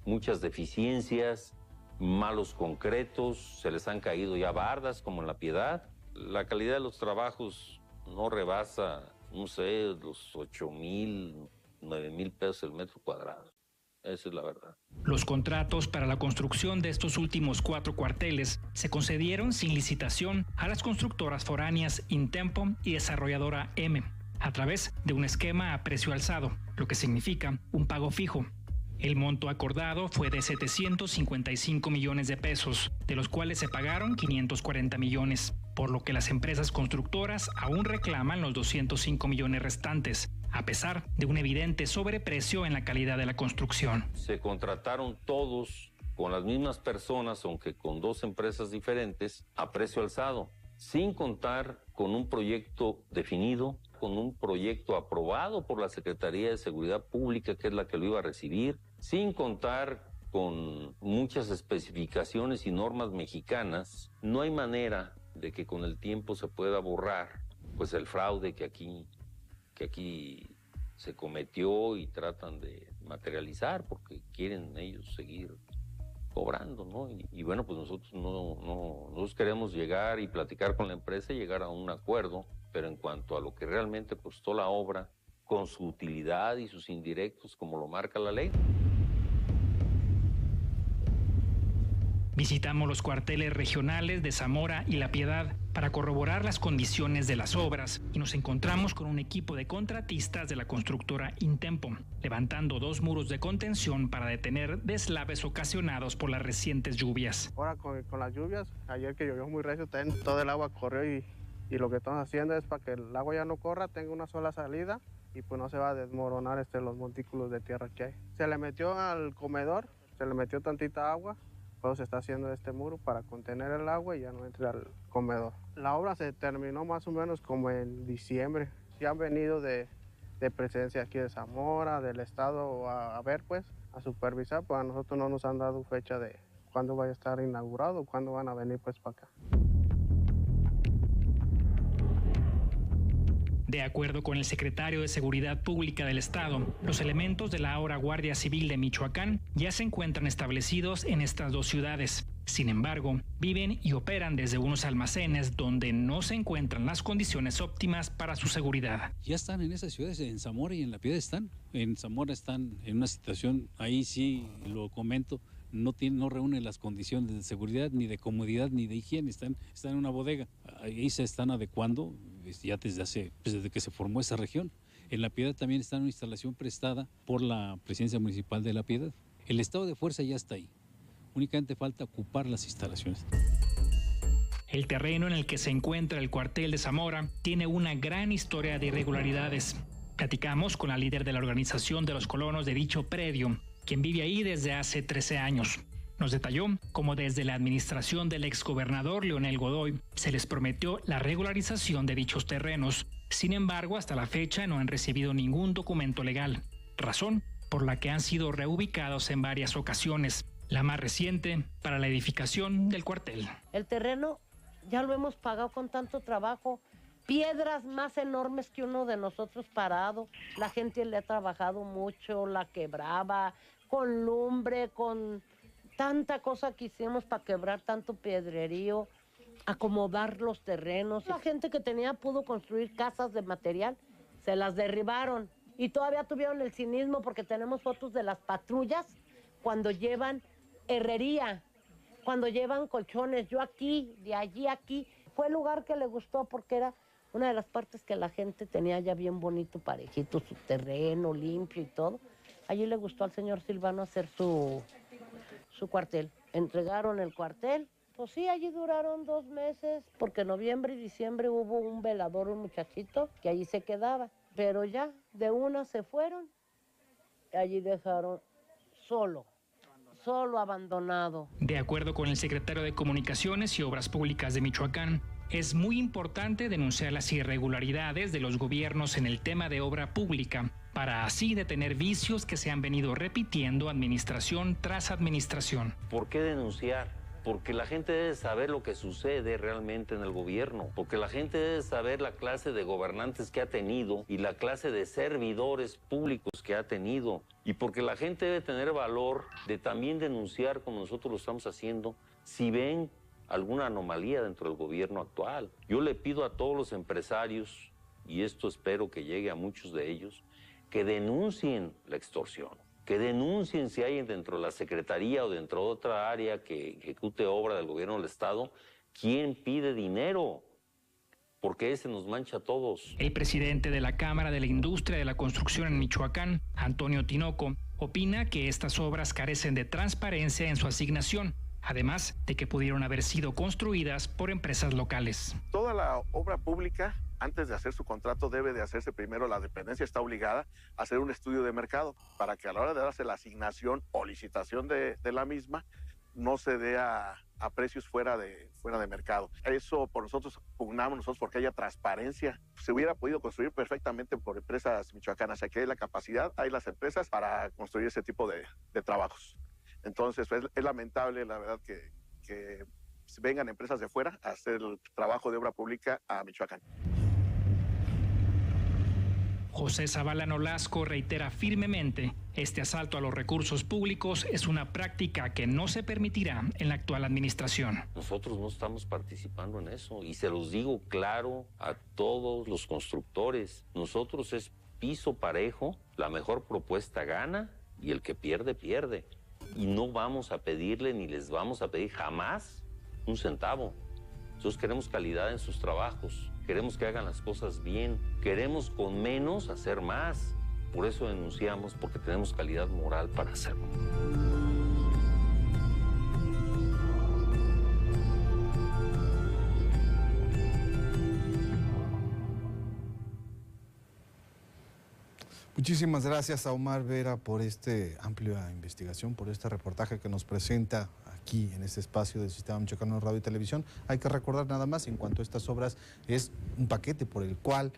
muchas deficiencias, malos concretos, se les han caído ya bardas como en La Piedad. La calidad de los trabajos no rebasa, no sé, los 8 mil, 9 mil pesos el metro cuadrado. Esa es la verdad. Los contratos para la construcción de estos últimos 4 cuarteles se concedieron sin licitación a las constructoras foráneas Intempo y desarrolladora M, a través de un esquema a precio alzado, lo que significa un pago fijo. El monto acordado fue de 755 millones de pesos, de los cuales se pagaron 540 millones, por lo que las empresas constructoras aún reclaman los 205 millones restantes, a pesar de un evidente sobreprecio en la calidad de la construcción. Se contrataron todos con las mismas personas, aunque con 2 empresas diferentes, a precio alzado, sin contar con un proyecto definido, con un proyecto aprobado por la Secretaría de Seguridad Pública, que es la que lo iba a recibir, sin contar con muchas especificaciones y normas mexicanas. No hay manera de que con el tiempo se pueda borrar pues el fraude que aquí se cometió y tratan de materializar porque quieren ellos seguir cobrando, ¿no? Y bueno, pues nosotros queremos llegar y platicar con la empresa y llegar a un acuerdo, pero en cuanto a lo que realmente costó la obra, con su utilidad y sus indirectos, como lo marca la ley. Visitamos los cuarteles regionales de Zamora y La Piedad para corroborar las condiciones de las obras y nos encontramos con un equipo de contratistas de la constructora Intempo, levantando 2 muros de contención para detener deslaves ocasionados por las recientes lluvias. Ahora con las lluvias, ayer que llovió muy recio, todo el agua corrió y lo que estamos haciendo es para que el agua ya no corra, tenga una sola salida y pues no se va a desmoronar los montículos de tierra que hay. Se le metió al comedor, se le metió tantita agua. Todo se está haciendo este muro para contener el agua y ya no entre al comedor. La obra se terminó más o menos como en diciembre. Ya han venido de presencia aquí de Zamora, del estado a ver pues, a supervisar, pues a nosotros no nos han dado fecha de cuándo vaya a estar inaugurado, cuándo van a venir pues para acá. De acuerdo con el secretario de Seguridad Pública del Estado, los elementos de la ahora Guardia Civil de Michoacán ya se encuentran establecidos en estas 2 ciudades. Sin embargo, viven y operan desde unos almacenes donde no se encuentran las condiciones óptimas para su seguridad. Ya están en esas ciudades, en Zamora y en La Piedad están. En Zamora están en una situación, ahí sí lo comento, no reúnen las condiciones de seguridad, ni de comodidad, ni de higiene, están en una bodega. Ahí se están adecuando ya desde que se formó esa región. En La Piedad también está en una instalación prestada por la Presidencia Municipal de La Piedad. El estado de fuerza ya está ahí, únicamente falta ocupar las instalaciones. El terreno en el que se encuentra el cuartel de Zamora tiene una gran historia de irregularidades. Platicamos con la líder de la organización de los colonos de dicho predio, quien vive ahí desde hace 13 años. Nos detalló cómo desde la administración del exgobernador Leonel Godoy se les prometió la regularización de dichos terrenos. Sin embargo, hasta la fecha no han recibido ningún documento legal, razón por la que han sido reubicados en varias ocasiones, la más reciente para la edificación del cuartel. El terreno ya lo hemos pagado con tanto trabajo, piedras más enormes que uno de nosotros parado. La gente le ha trabajado mucho, la quebraba, con lumbre, con tanta cosa que hicimos para quebrar tanto piedrerío, acomodar los terrenos. La gente que tenía pudo construir casas de material, se las derribaron y todavía tuvieron el cinismo porque tenemos fotos de las patrullas cuando llevan herrería, cuando llevan colchones. Yo aquí, de allí aquí. Fue el lugar que le gustó porque era una de las partes que la gente tenía ya bien bonito, parejito, su terreno limpio y todo. Allí le gustó al señor Silvano hacer su cuartel. Entregaron el cuartel. Pues sí, allí duraron 2 meses, porque en noviembre y diciembre hubo un velador, un muchachito, que allí se quedaba. Pero ya, de una se fueron, y allí dejaron solo abandonado. De acuerdo con el secretario de Comunicaciones y Obras Públicas de Michoacán, es muy importante denunciar las irregularidades de los gobiernos en el tema de obra pública, para así detener vicios que se han venido repitiendo administración tras administración. ¿Por qué denunciar? Porque la gente debe saber lo que sucede realmente en el gobierno, porque la gente debe saber la clase de gobernantes que ha tenido y la clase de servidores públicos que ha tenido, y porque la gente debe tener valor de también denunciar, como nosotros lo estamos haciendo, si ven alguna anomalía dentro del gobierno actual. Yo le pido a todos los empresarios, y esto espero que llegue a muchos de ellos, que denuncien la extorsión, que denuncien si hay dentro de la Secretaría o dentro de otra área que ejecute obra del gobierno del Estado, quién pide dinero, porque ese nos mancha a todos. El presidente de la Cámara de la Industria de la Construcción en Michoacán, Antonio Tinoco, opina que estas obras carecen de transparencia en su asignación, además de que pudieron haber sido construidas por empresas locales. Toda la obra pública, antes de hacer su contrato, debe de hacerse primero, la dependencia está obligada a hacer un estudio de mercado para que a la hora de darse la asignación o licitación de la misma, no se dé a precios fuera de mercado. Eso por nosotros pugnamos porque haya transparencia. Se hubiera podido construir perfectamente por empresas michoacanas. Aquí hay la capacidad, hay las empresas para construir ese tipo de trabajos. Entonces es lamentable, la verdad, que vengan empresas de fuera a hacer el trabajo de obra pública a Michoacán. José Zavala Nolasco reitera firmemente, este asalto a los recursos públicos es una práctica que no se permitirá en la actual administración. Nosotros no estamos participando en eso y se los digo claro a todos los constructores. Nosotros es piso parejo, la mejor propuesta gana y el que pierde, pierde. Y no vamos a pedirle ni les vamos a pedir jamás un centavo. Nosotros queremos calidad en sus trabajos. Queremos que hagan las cosas bien, queremos con menos hacer más. Por eso denunciamos, porque tenemos calidad moral para hacerlo. Muchísimas gracias a Omar Vera por esta amplia investigación, por este reportaje que nos presenta aquí en este espacio del Sistema Michoacano de Radio y Televisión. Hay que recordar nada más, en cuanto a estas obras, es un paquete por el cual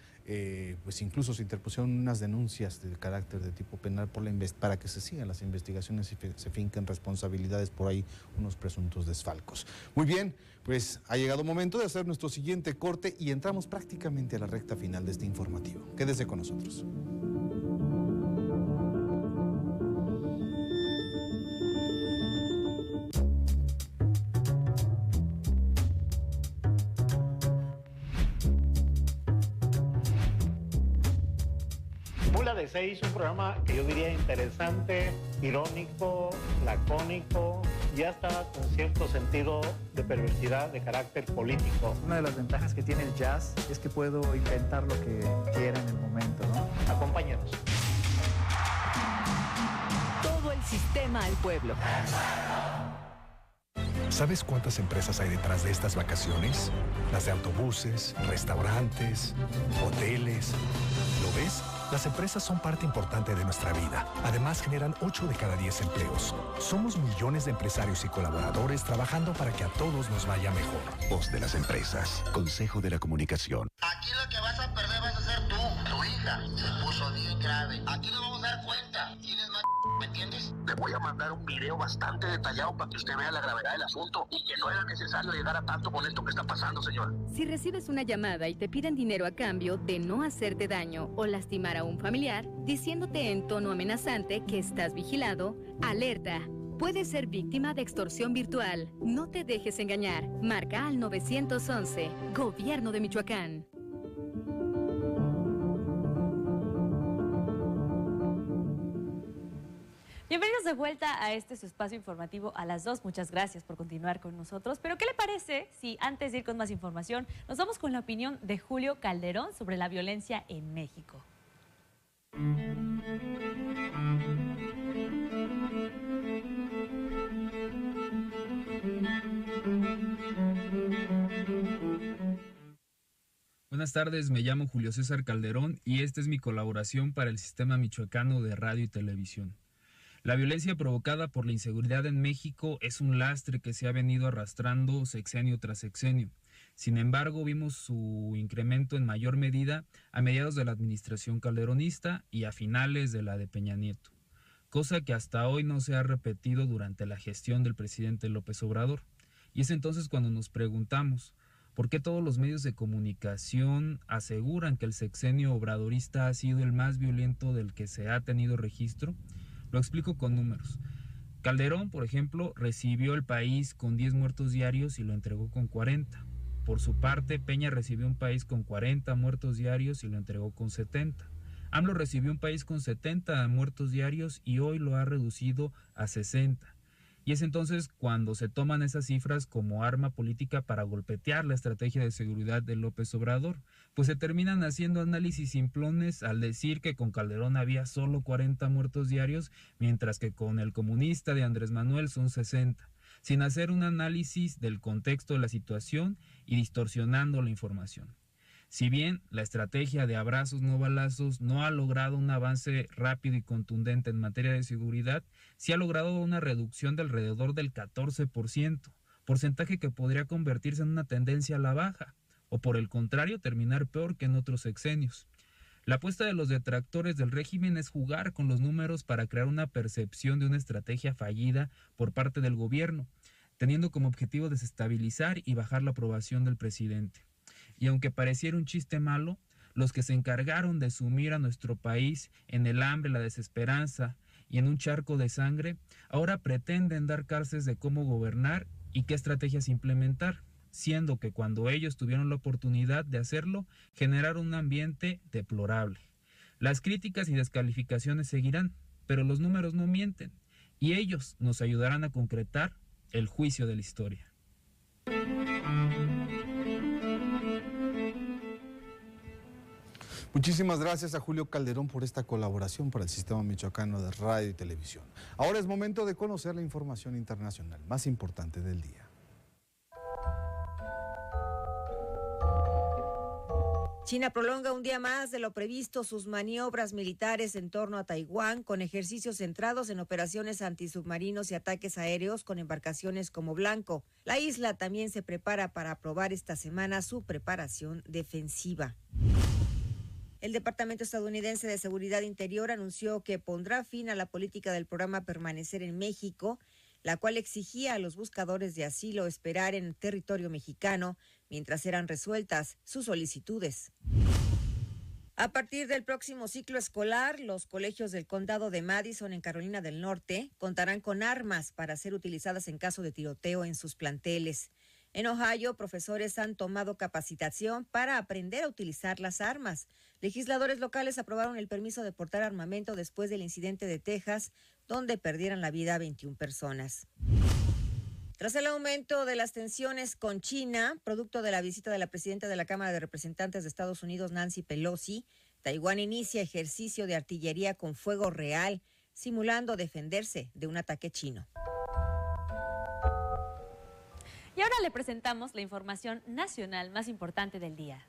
pues incluso se interpusieron unas denuncias de carácter de tipo penal para que se sigan las investigaciones y se finquen responsabilidades por ahí, unos presuntos desfalcos. Muy bien, pues ha llegado el momento de hacer nuestro siguiente corte y entramos prácticamente a la recta final de este informativo. Quédese con nosotros. Mula de 6, un programa que yo diría interesante, irónico, lacónico y hasta con cierto sentido de perversidad de carácter político. Una de las ventajas que tiene el jazz es que puedo inventar lo que quiera en el momento, ¿no? Acompáñanos. Todo el sistema al pueblo. ¿Sabes cuántas empresas hay detrás de estas vacaciones? Las de autobuses, restaurantes, hoteles. ¿Lo ves? Las empresas son parte importante de nuestra vida. Además, generan 8 de cada 10 empleos. Somos millones de empresarios y colaboradores trabajando para que a todos nos vaya mejor. Voz de las empresas. Consejo de la Comunicación. Aquí lo que vas a perder vas a ser tú, tu hija. Se puso bien grave. Aquí nos vamos a dar cuenta. ¿Tienes más? ¿Me entiendes? Le voy a mandar un video bastante detallado para que usted vea la gravedad del asunto y que no era necesario llegar a tanto con esto que está pasando, señor. Si recibes una llamada y te piden dinero a cambio de no hacerte daño o lastimar a un familiar, diciéndote en tono amenazante que estás vigilado, alerta. Puedes ser víctima de extorsión virtual. No te dejes engañar. Marca al 911. Gobierno de Michoacán. Bienvenidos de vuelta a este su espacio informativo a las 2. Muchas gracias por continuar con nosotros. Pero ¿qué le parece si antes de ir con más información nos vamos con la opinión de Julio Calderón sobre la violencia en México? Buenas tardes, me llamo Julio César Calderón y esta es mi colaboración para el Sistema Michoacano de Radio y Televisión. La violencia provocada por la inseguridad en México es un lastre que se ha venido arrastrando sexenio tras sexenio. Sin embargo, vimos su incremento en mayor medida a mediados de la administración calderonista y a finales de la de Peña Nieto, cosa que hasta hoy no se ha repetido durante la gestión del presidente López Obrador. Y es entonces cuando nos preguntamos, ¿por qué todos los medios de comunicación aseguran que el sexenio obradorista ha sido el más violento del que se ha tenido registro? Lo explico con números. Calderón, por ejemplo, recibió el país con 10 muertos diarios y lo entregó con 40. Por su parte, Peña recibió un país con 40 muertos diarios y lo entregó con 70. AMLO recibió un país con 70 muertos diarios y hoy lo ha reducido a 60. Y es entonces cuando se toman esas cifras como arma política para golpetear la estrategia de seguridad de López Obrador, pues se terminan haciendo análisis simplones al decir que con Calderón había solo 40 muertos diarios, mientras que con el comunista de Andrés Manuel son 60, sin hacer un análisis del contexto de la situación y distorsionando la información. Si bien la estrategia de abrazos no balazos no ha logrado un avance rápido y contundente en materia de seguridad, sí ha logrado una reducción de alrededor del 14%, porcentaje que podría convertirse en una tendencia a la baja, o por el contrario terminar peor que en otros sexenios. La apuesta de los detractores del régimen es jugar con los números para crear una percepción de una estrategia fallida por parte del gobierno, teniendo como objetivo desestabilizar y bajar la aprobación del presidente. Y aunque pareciera un chiste malo, los que se encargaron de sumir a nuestro país en el hambre, la desesperanza y en un charco de sangre, ahora pretenden dar cárceles de cómo gobernar y qué estrategias implementar, siendo que cuando ellos tuvieron la oportunidad de hacerlo, generaron un ambiente deplorable. Las críticas y descalificaciones seguirán, pero los números no mienten, y ellos nos ayudarán a concretar el juicio de la historia. Muchísimas gracias a Julio Calderón por esta colaboración para el Sistema Michoacano de Radio y Televisión. Ahora es momento de conocer la información internacional más importante del día. China prolonga un día más de lo previsto sus maniobras militares en torno a Taiwán, con ejercicios centrados en operaciones antisubmarinos y ataques aéreos con embarcaciones como blanco. La isla también se prepara para aprobar esta semana su preparación defensiva. El Departamento Estadounidense de Seguridad Interior anunció que pondrá fin a la política del programa Permanecer en México, la cual exigía a los buscadores de asilo esperar en territorio mexicano mientras eran resueltas sus solicitudes. A partir del próximo ciclo escolar, los colegios del condado de Madison, en Carolina del Norte, contarán con armas para ser utilizadas en caso de tiroteo en sus planteles. En Ohio, profesores han tomado capacitación para aprender a utilizar las armas. Legisladores locales aprobaron el permiso de portar armamento después del incidente de Texas, donde perdieron la vida 21 personas. Tras el aumento de las tensiones con China, producto de la visita de la presidenta de la Cámara de Representantes de Estados Unidos, Nancy Pelosi, Taiwán inicia ejercicio de artillería con fuego real, simulando defenderse de un ataque chino. Y ahora le presentamos la información nacional más importante del día.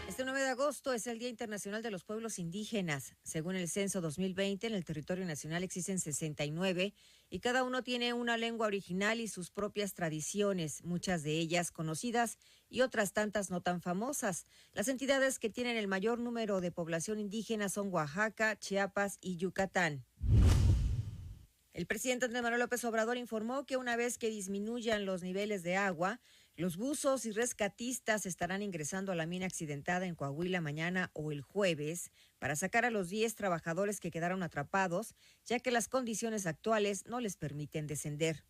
Este 9 de agosto es el Día Internacional de los Pueblos Indígenas. Según el Censo 2020, en el territorio nacional existen 69 y cada uno tiene una lengua original y sus propias tradiciones, muchas de ellas conocidas y otras tantas no tan famosas. Las entidades que tienen el mayor número de población indígena son Oaxaca, Chiapas y Yucatán. El presidente Andrés Manuel López Obrador informó que una vez que disminuyan los niveles de agua, los buzos y rescatistas estarán ingresando a la mina accidentada en Coahuila mañana o el jueves para sacar a los 10 trabajadores que quedaron atrapados, ya que las condiciones actuales no les permiten descender.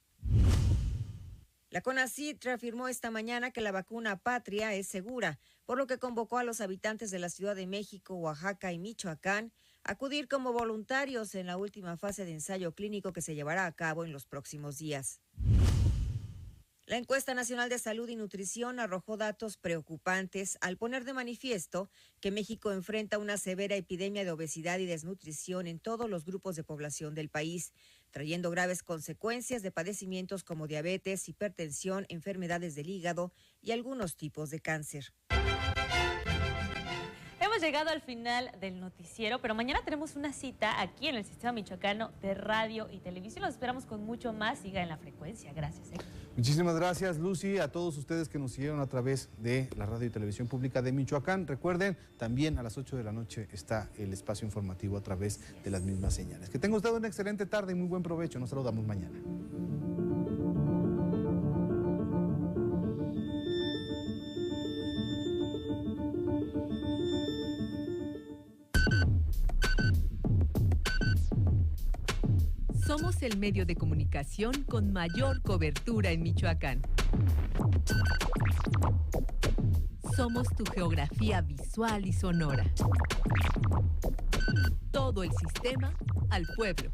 La CONACYT reafirmó esta mañana que la vacuna Patria es segura, por lo que convocó a los habitantes de la Ciudad de México, Oaxaca y Michoacán a acudir como voluntarios en la última fase de ensayo clínico que se llevará a cabo en los próximos días. La encuesta nacional de salud y nutrición arrojó datos preocupantes al poner de manifiesto que México enfrenta una severa epidemia de obesidad y desnutrición en todos los grupos de población del país, trayendo graves consecuencias de padecimientos como diabetes, hipertensión, enfermedades del hígado y algunos tipos de cáncer. Hemos llegado al final del noticiero, pero mañana tenemos una cita aquí en el Sistema Michoacano de Radio y Televisión. Los esperamos con mucho más. Siga en la frecuencia. Gracias. Muchísimas gracias, Lucy, a todos ustedes que nos siguieron a través de la Radio y Televisión Pública de Michoacán. Recuerden, también a las 8 de la noche está el espacio informativo a través de las mismas señales. Que tenga usted una excelente tarde y muy buen provecho. Nos saludamos mañana. Somos el medio de comunicación con mayor cobertura en Michoacán. Somos tu geografía visual y sonora. Todo el sistema al pueblo.